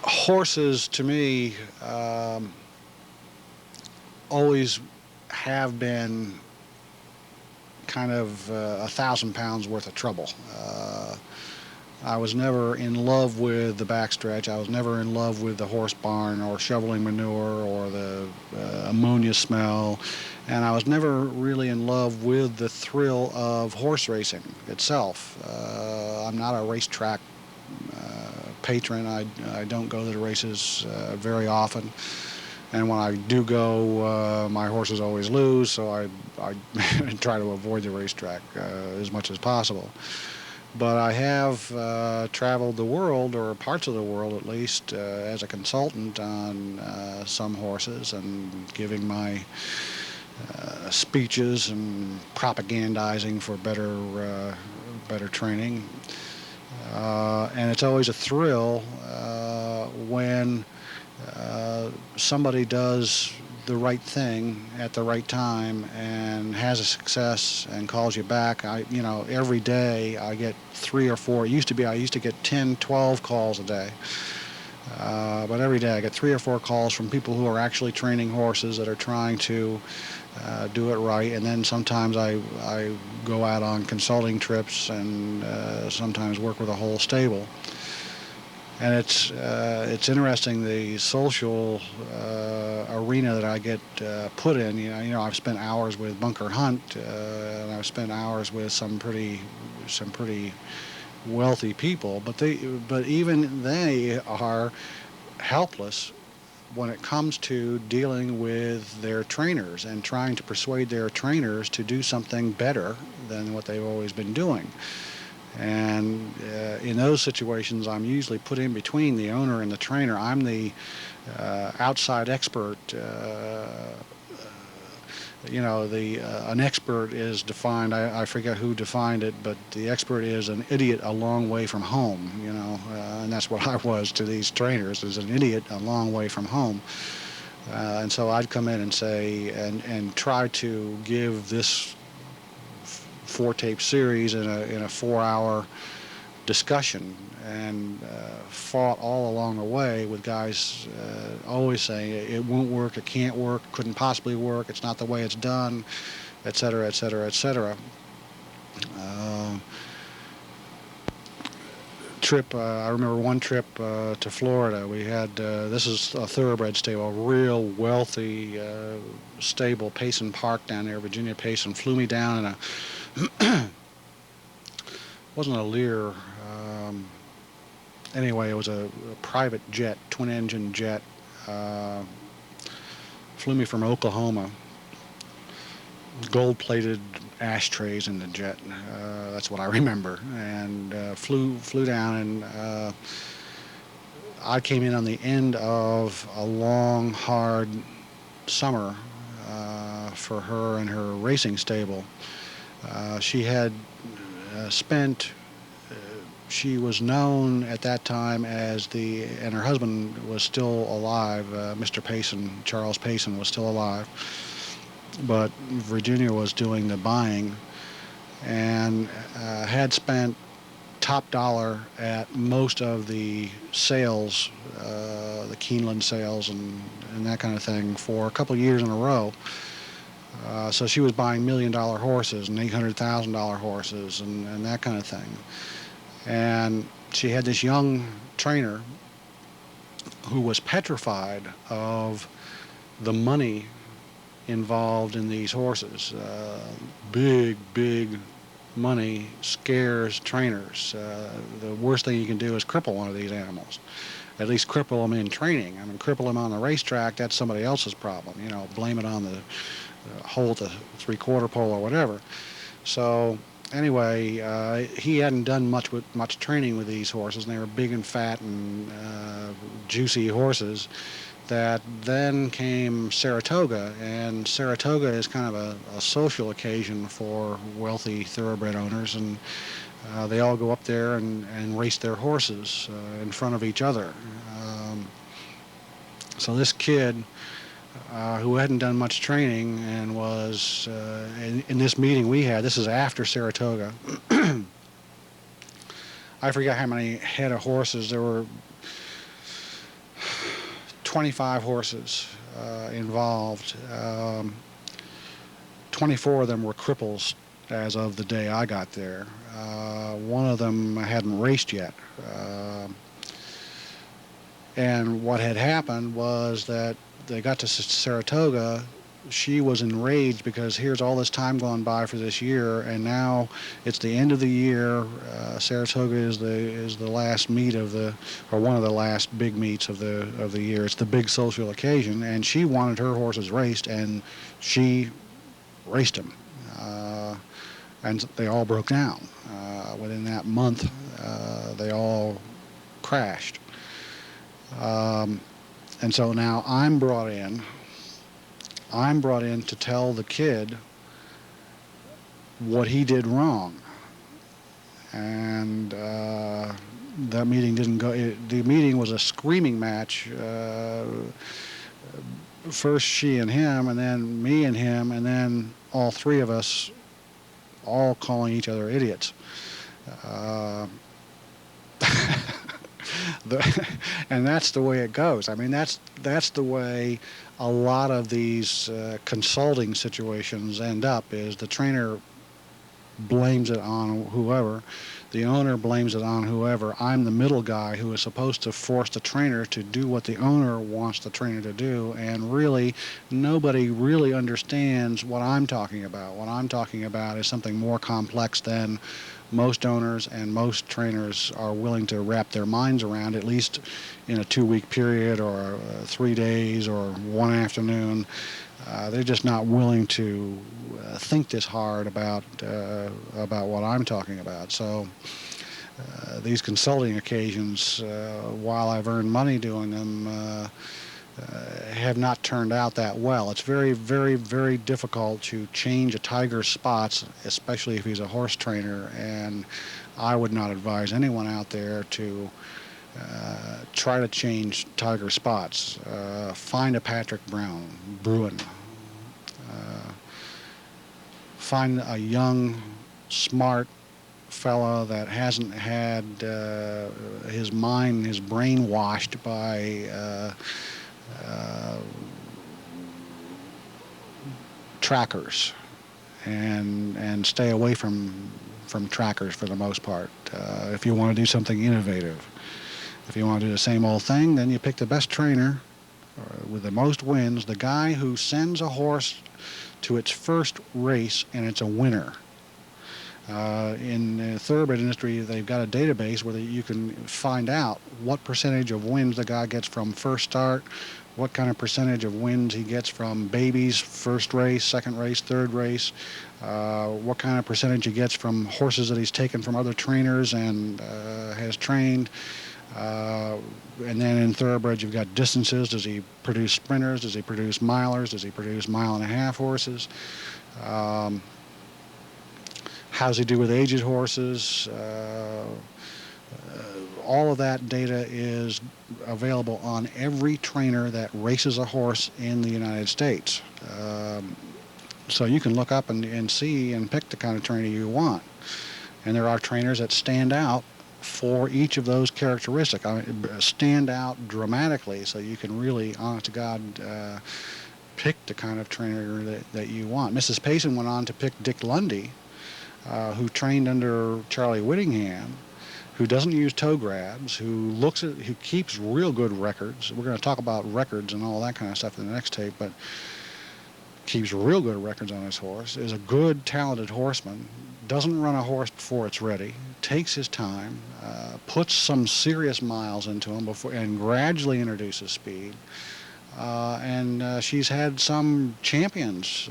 Horses, to me, always have been kind of 1,000 pounds worth of trouble. I was never in love with the backstretch. I was never in love with the horse barn or shoveling manure or the ammonia smell. And I was never really in love with the thrill of horse racing itself. I'm not a racetrack patron. I don't go to the races very often. And when I do go, my horses always lose, so I try to avoid the racetrack as much as possible. But I have traveled the world, or parts of the world at least, as a consultant on some horses and giving my speeches and propagandizing for better training. And it's always a thrill when somebody does the right thing at the right time and has a success and calls you back. Every day I get 3 or 4. It used to be I used to get 10, 12 calls a day. But every day I get 3 or 4 calls from people who are actually training horses that are trying to do it right. And then sometimes I go out on consulting trips and sometimes work with a whole stable. And it's interesting, the social arena that I get put in. I've spent hours with Bunker Hunt, and I've spent hours with some pretty wealthy people. But even they are helpless when it comes to dealing with their trainers and trying to persuade their trainers to do something better than what they've always been doing. And in those situations, I'm usually put in between the owner and the trainer. I'm the outside expert. An expert is defined, I forget who defined it, but the expert is an idiot a long way from home, and that's what I was to these trainers, is an idiot a long way from home. And so I'd come in and say, and try to give this 4-tape series in a 4-hour discussion, and fought all along the way with guys always saying it won't work, it can't work, couldn't possibly work, it's not the way it's done, etc., etc., etc. I remember one trip to Florida. We had this is a thoroughbred stable, a real wealthy stable, Payson Park down there, Virginia Payson. Flew me down in a wasn't a Lear. Anyway, it was a private jet, twin-engine jet. Flew me from Oklahoma. Gold-plated ashtrays in the jet. That's what I remember. And flew down, and I came in on the end of a long, hard summer for her and her racing stable. She had spent. She was known at that time as and her husband was still alive. Mr. Payson, Charles Payson, was still alive. But Virginia was doing the buying, and had spent top dollar at most of the sales, the Keeneland sales and that kind of thing, for a couple of years in a row. So she was buying $1 million horses and $800,000 horses and that kind of thing. And she had this young trainer who was petrified of the money involved in these horses. Big money scares trainers. The worst thing you can do is cripple one of these animals. At least cripple them in training. I mean, cripple them on the racetrack, that's somebody else's problem. Blame it on the hole at the 3/4 pole or whatever. So anyway, he hadn't done much training with these horses, and they were big and fat and juicy horses. That then came Saratoga, and Saratoga is kind of a social occasion for wealthy thoroughbred owners, and they all go up there and race their horses in front of each other. So this kid, who hadn't done much training and was in this meeting we had, this is after Saratoga, I forget how many head of horses. There were 25 horses involved. 24 of them were cripples as of the day I got there. One of them hadn't raced yet. And what had happened was that they got to Saratoga. She was enraged because here's all this time gone by for this year, and now it's the end of the year. Saratoga is the last meet or one of the last big meets of the year. It's the big social occasion, and she wanted her horses raced, and she raced them, and they all broke down. Within that month, they all crashed. And so now I'm brought in I'm brought in to tell the kid what he did wrong. And that meeting didn't go. The meeting was a screaming match. First she and him, and then me and him, and then all three of us all calling each other idiots. And that's the way it goes. I mean, that's the way a lot of these consulting situations end up, is the trainer blames it on whoever, the owner blames it on whoever. I'm the middle guy who is supposed to force the trainer to do what the owner wants the trainer to do, and really nobody really understands what I'm talking about. What I'm talking about is something more complex than most owners and most trainers are willing to wrap their minds around, at least in a 2-week period or 3 days or one afternoon. They're just not willing to think this hard about what I'm talking about. So these consulting occasions, while I've earned money doing them, have not turned out that well. It's very, very, very difficult to change a tiger's spots, especially if he's a horse trainer, and I would not advise anyone out there to try to change tiger spots. Find a Patrick Bruin. Find a young, smart fellow that hasn't had his brain washed by trackers, and stay away from trackers for the most part. If you want to do something innovative, if you want to do the same old thing, then you pick the best trainer with the most wins, the guy who sends a horse to its first race and it's a winner. In the thoroughbred industry, they've got a database where you can find out what percentage of wins the guy gets from first start, what kind of percentage of wins he gets from babies, first race, second race, third race, what kind of percentage he gets from horses that he's taken from other trainers and has trained. And then in thoroughbreds, you've got distances. Does he produce sprinters? Does he produce milers? Does he produce mile-and-a-half horses? How's he do with aged horses? All of that data is available on every trainer that races a horse in the United States. So you can look up and see and pick the kind of trainer you want. And there are trainers that stand out for each of those characteristics. Stand out dramatically, so you can really, honest to God, pick the kind of trainer that you want. Mrs. Payson went on to pick Dick Lundy, who trained under Charlie Whittingham, who doesn't use toe grabs, who keeps real good records. We're going to talk about records and all that kind of stuff in the next tape, but keeps real good records on his horse, is a good, talented horseman, doesn't run a horse before it's ready, takes his time, puts some serious miles into him before, and gradually introduces speed. And she's had some champions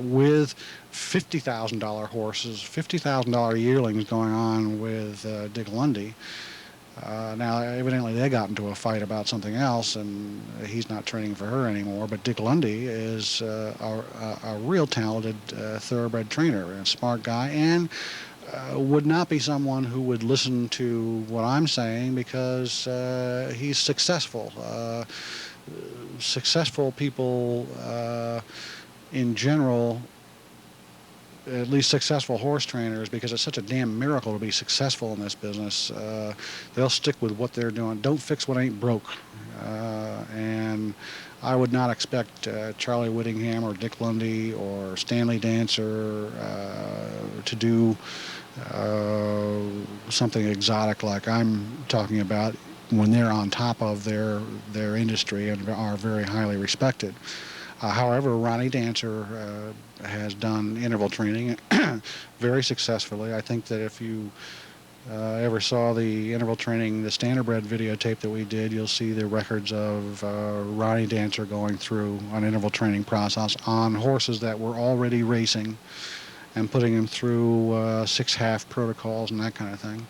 with $50,000 horses, $50,000 yearlings going on with Dick Lundy. Now, evidently, they got into a fight about something else, and he's not training for her anymore. But Dick Lundy is a real talented thoroughbred trainer, a smart guy, and would not be someone who would listen to what I'm saying because he's successful. Successful people in general, at least successful horse trainers, because it's such a damn miracle to be successful in this business, they'll stick with what they're doing. Don't fix what ain't broke. And I would not expect Charlie Whittingham or Dick Lundy or Stanley Dancer to do something exotic like I'm talking about when they're on top of their industry and are very highly respected. However, Ronnie Dancer has done interval training very successfully. I think that if you ever saw the interval training, the Standardbred videotape that we did, you'll see the records of Ronnie Dancer going through an interval training process on horses that were already racing and putting them through 6-half protocols and that kind of thing.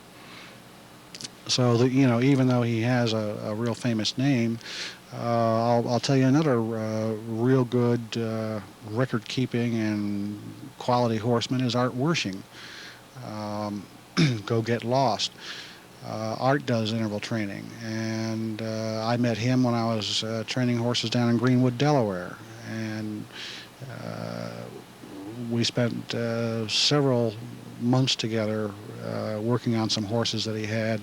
So that, you know, even though he has a real famous name, I'll tell you another real good record-keeping and quality horseman is Art Wershing. Go Get Lost. Art does interval training, and I met him when I was training horses down in Greenwood, Delaware, and we spent several months together working on some horses that he had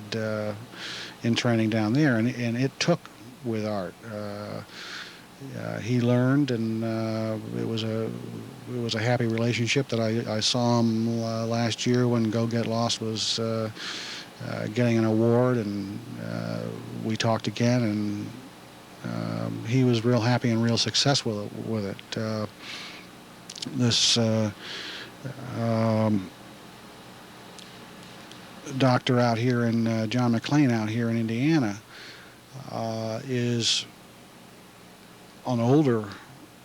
in training down there, and it took with Art. He learned, and it was a happy relationship that I saw him last year when Go Get Lost was getting an award, and we talked again, and he was real happy and real successful with it. This doctor out here in John McLean out here in Indiana is an older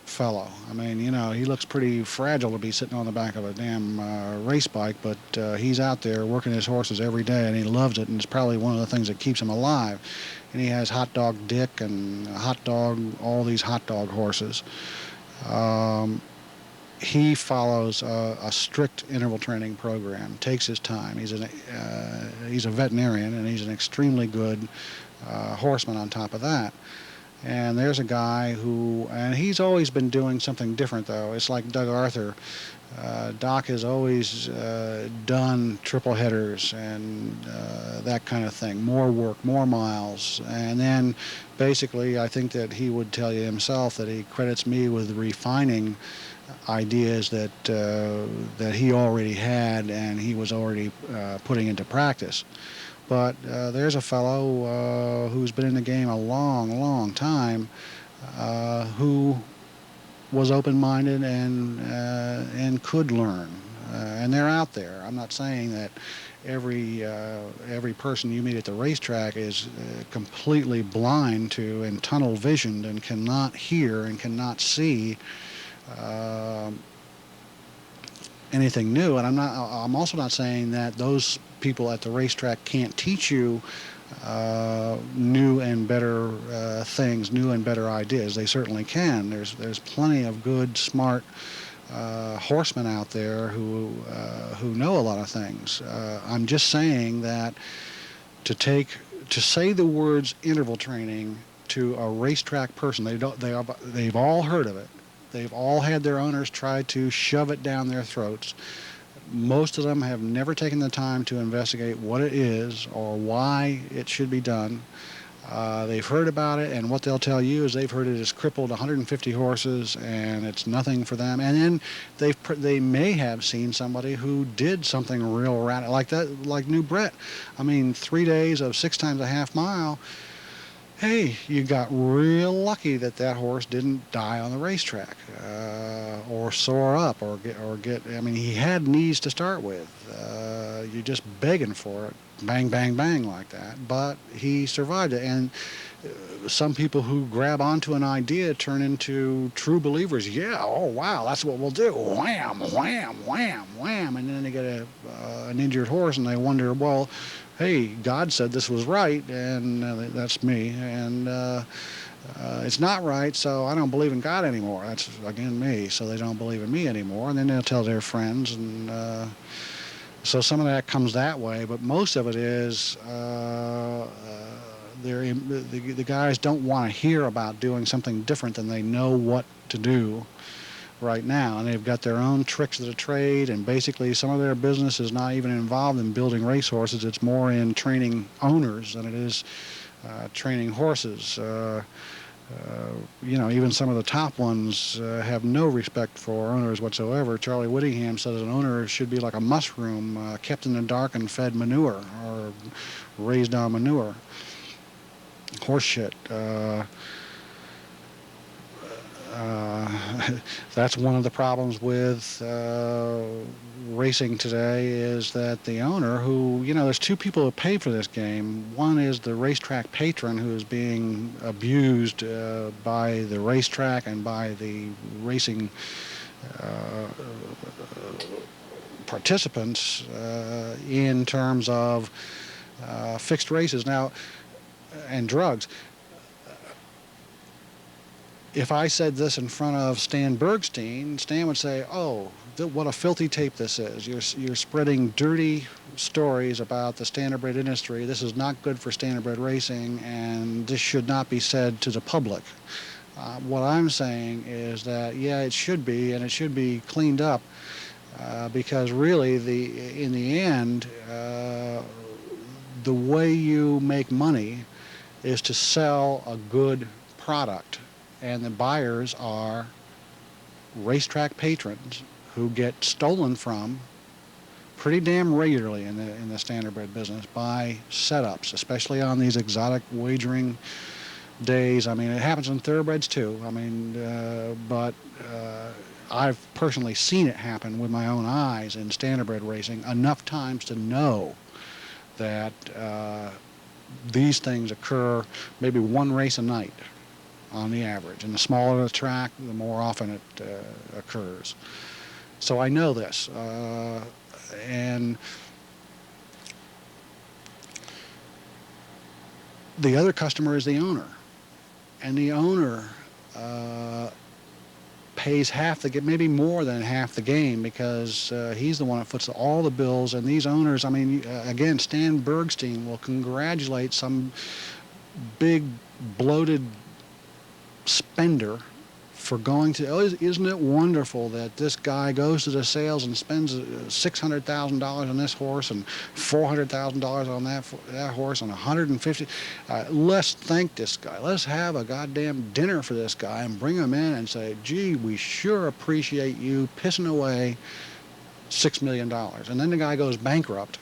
fellow. I mean, you know, he looks pretty fragile to be sitting on the back of a damn race bike, but he's out there working his horses every day, and he loves it, and it's probably one of the things that keeps him alive. And he has Hot Dog Dick and Hot Dog, all these hot dog horses. He follows a strict interval training program, takes his time. He's a veterinarian, and he's an extremely good horseman on top of that. And there's a guy who, and he's always been doing something different, though. It's like Doug Arthur. Doc has always done triple headers and that kind of thing. More work, more miles. And then basically I think that he would tell you himself that he credits me with refining ideas that that he already had and he was already putting into practice. But there's a fellow who's been in the game a long, long time who was open-minded and could learn. And they're out there. I'm not saying that every person you meet at the racetrack is completely blind to and tunnel visioned and cannot hear and cannot see anything new. And I'm also not saying that those people at the racetrack can't teach you new and better things, new and better ideas. They certainly can. There's plenty of good, smart horsemen out there who know a lot of things. I'm just saying that to say the words interval training to a racetrack person, they've all heard of it. They've all had their owners try to shove it down their throats. Most of them have never taken the time to investigate what it is or why it should be done. They've heard about it, and what they'll tell you is they've heard it has crippled 150 horses, and it's nothing for them. And then they may have seen somebody who did something real radical, like that, like New Brett. I mean, 3 days of 6 times a half mile. Hey, you got real lucky that horse didn't die on the racetrack, or soar up, or get. I mean, he had knees to start with. You're just begging for it, bang, bang, bang, like that. But he survived it, and some people who grab onto an idea turn into true believers. Yeah, oh wow, that's what we'll do. Wham, wham, wham, wham, and then they get an injured horse, and they wonder, well, hey, God said this was right, and that's me, and it's not right, so I don't believe in God anymore. That's, again, me, so they don't believe in me anymore, and then they'll tell their friends, and so some of that comes that way, but most of it is the guys don't want to hear about doing something different than they know what to do right now, and they've got their own tricks of the trade, and basically some of their business is not even involved in building racehorses. It's more in training owners than it is training horses. You know, even some of the top ones have no respect for owners whatsoever. Charlie Whittingham says an owner should be like a mushroom, kept in the dark and fed manure, or raised on manure. Horse shit. That's one of the problems with racing today, is that the owner, who, you know, there's two people who pay for this game. One is the racetrack patron, who is being abused by the racetrack and by the racing participants in terms of fixed races now, and drugs. If I said this in front of Stan Bergstein, Stan would say, "Oh, what a filthy tape this is. You're spreading dirty stories about the standardbred industry. This is not good for standardbred racing, and this should not be said to the public." What I'm saying is that, yeah, it should be, and it should be cleaned up, because really, in the end, the way you make money is to sell a good product, and the buyers are racetrack patrons who get stolen from pretty damn regularly in the standardbred business by setups, especially on these exotic wagering days. I mean, it happens in thoroughbreds too. I mean, but I've personally seen it happen with my own eyes in standardbred racing enough times to know that these things occur maybe one race a night on the average. And the smaller the track, the more often it occurs. So I know this. And the other customer is the owner. And the owner pays half the game, maybe more than half the game, because he's the one that foots all the bills. And these owners, I mean, again, Stan Bergstein will congratulate some big bloated spender for going to, isn't it wonderful that this guy goes to the sales and spends $600,000 on this horse and $400,000 on that horse and $150,000. Let's thank this guy. Let's have a goddamn dinner for this guy and bring him in and say, gee, we sure appreciate you pissing away $6 million. And then the guy goes bankrupt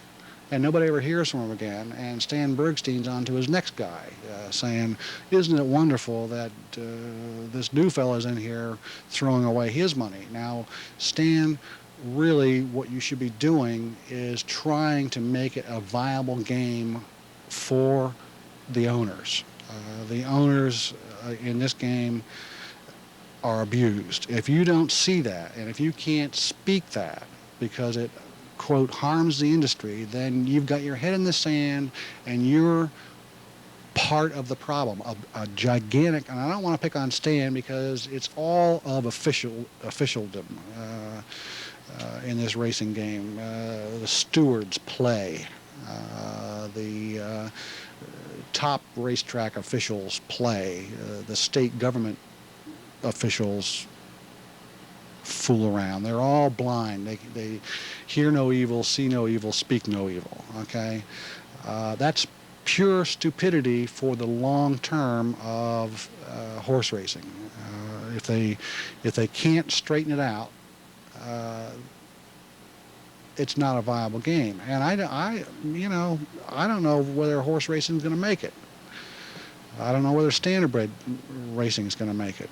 and nobody ever hears from him again, and Stan Bergstein's on to his next guy, saying, isn't it wonderful that this new fella's in here throwing away his money? Now, Stan, really what you should be doing is trying to make it a viable game for the owners. The owners in this game are abused. If you don't see that, and if you can't speak that because it, quote, harms the industry, then you've got your head in the sand and you're part of the problem, a gigantic, and I don't want to pick on Stan because it's all of officialdom in this racing game. The stewards play, the top racetrack officials play, the state government officials fool around. They're all blind. They hear no evil, see no evil, speak no evil. Okay, that's pure stupidity for the long term of horse racing. If they can't straighten it out, it's not a viable game. And I don't know whether horse racing is going to make it. I don't know whether standardbred racing is going to make it.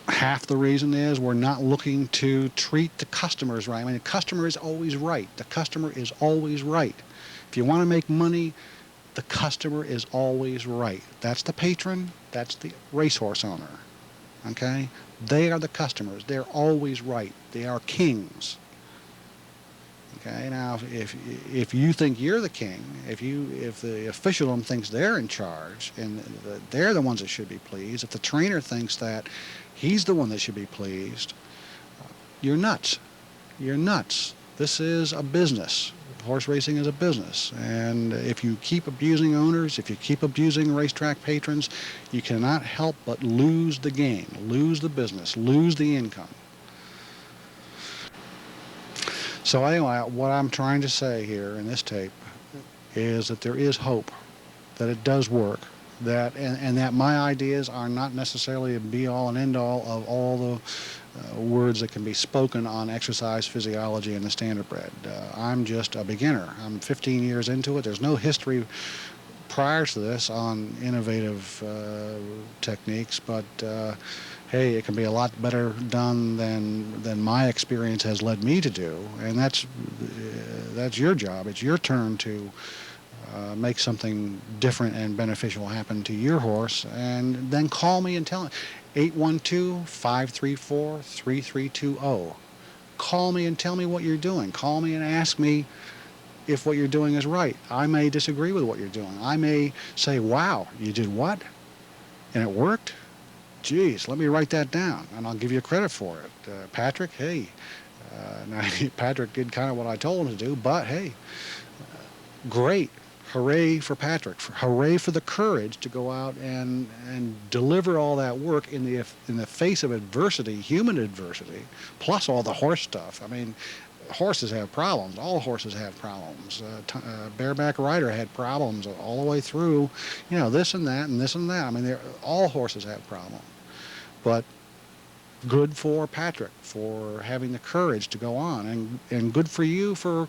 Half the reason is we're not looking to treat the customers right. I mean, the customer is always right. The customer is always right. If you want to make money, the customer is always right. That's the patron. That's the racehorse owner. Okay? They are the customers. They're always right. They are kings. Okay? Now, if you think you're the king, if the officialdom thinks they're in charge and they're the ones that should be pleased, if the trainer thinks that he's the one that should be pleased, you're nuts. You're nuts. This is a business. Horse racing is a business. And if you keep abusing owners, if you keep abusing racetrack patrons, you cannot help but lose the game, lose the business, lose the income. So anyway, what I'm trying to say here in this tape is that there is hope, that it does work, that and that my ideas are not necessarily a be-all and end-all of all the words that can be spoken on exercise physiology and the standardbred. I'm just a beginner. I'm 15 years into it. There's no history prior to this on innovative techniques, but hey, it can be a lot better done than my experience has led me to do, and that's your job. It's your turn to make something different and beneficial happen to your horse, and then call me and tell me. 812-534-3320. Call me and tell me what you're doing. Call me and ask me if what you're doing is right. I may disagree with what you're doing. I may say, wow, you did what? And it worked? Geez, let me write that down, and I'll give you credit for it. Patrick, hey. Now, Patrick did kind of what I told him to do, but hey, great. Hooray for Patrick. Hooray for the courage to go out and deliver all that work in the face of adversity, human adversity, plus all the horse stuff. I mean, horses have problems. All horses have problems. Bareback rider had problems all the way through, you know, this and that and this and that. I mean, all horses have problems. But good for Patrick for having the courage to go on, and good for you for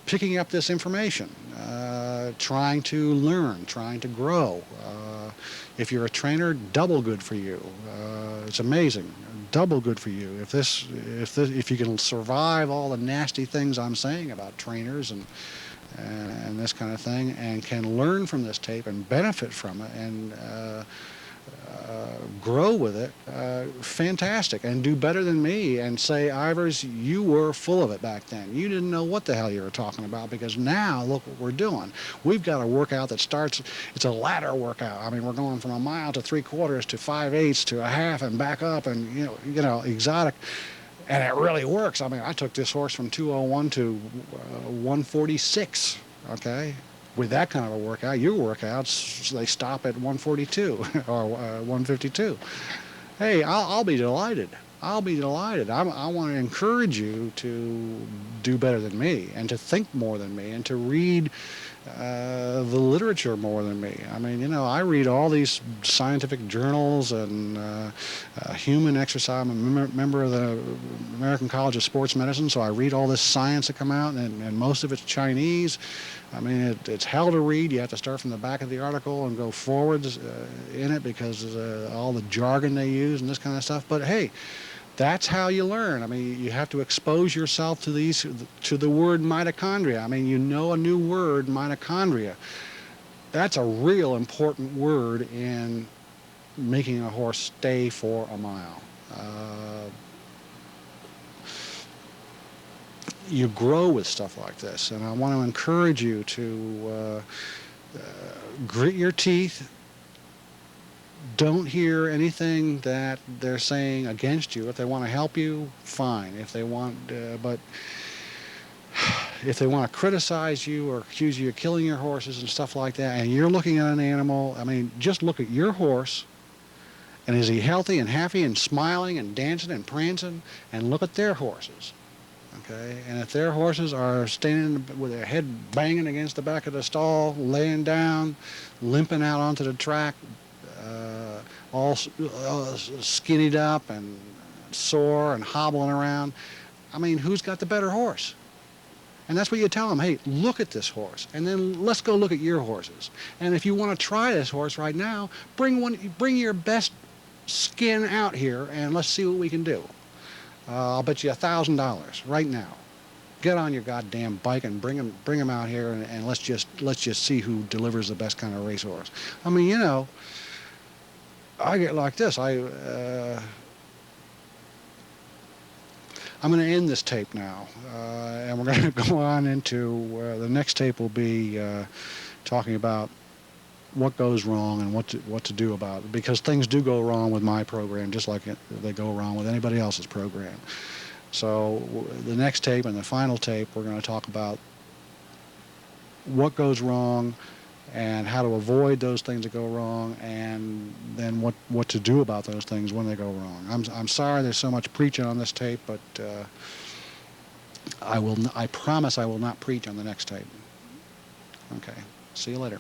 picking up this information, trying to learn, trying to grow. If you're a trainer, double good for you. It's amazing, double good for you. If you can survive all the nasty things I'm saying about trainers and this kind of thing, and can learn from this tape and benefit from it, and grow with it, fantastic, and do better than me and say, Ivers, you were full of it back then. You didn't know what the hell you were talking about, because now look what we're doing. We've got a workout that starts, it's a ladder workout. I mean, we're going from a mile to 3/4 to 5/8 to a half and back up, and you know, exotic. And it really works. I mean, I took this horse from 201 to 146, okay? With that kind of a workout, your workouts, they stop at 142 or 152. Hey, I'll be delighted. I'll be delighted. I want to encourage you to do better than me, and to think more than me, and to read the literature more than me. I mean, you know, I read all these scientific journals and human exercise. I'm a member of the American College of Sports Medicine, so I read all this science that come out, and most of it's Chinese. I mean, it's hell to read. You have to start from the back of the article and go forwards in it, because all the jargon they use and this kind of stuff. But hey, that's how you learn. I mean, you have to expose yourself to the word mitochondria. I mean, you know a new word, mitochondria. That's a real important word in making a horse stay for a mile. You grow with stuff like this, and I want to encourage you to grit your teeth. Don't hear anything that they're saying against you. If they want to help you, fine. If they want, but if they want to criticize you or accuse you of killing your horses and stuff like that, and you're looking at an animal, I mean, just look at your horse, and is he healthy and happy and smiling and dancing and prancing, and look at their horses. Okay, and if their horses are standing with their head banging against the back of the stall, laying down, limping out onto the track, all skinnied up and sore and hobbling around, I mean, who's got the better horse? And that's what you tell them. Hey, look at this horse, and then let's go look at your horses. And if you want to try this horse right now, bring your best skin out here, and let's see what we can do. I'll bet you $1,000 right now. Get on your goddamn bike and bring him out here, and let's just see who delivers the best kind of racehorse. I mean, you know, I get like this. I'm going to end this tape now, and we're going to go on into the next tape. Will be talking about what goes wrong and what to do about it, because things do go wrong with my program, just like they go wrong with anybody else's program. So the next tape and the final tape, we're going to talk about what goes wrong and how to avoid those things that go wrong, and then what to do about those things when they go wrong. I'm sorry there's so much preaching on this tape, but I promise I will not preach on the next tape. Okay, see you later.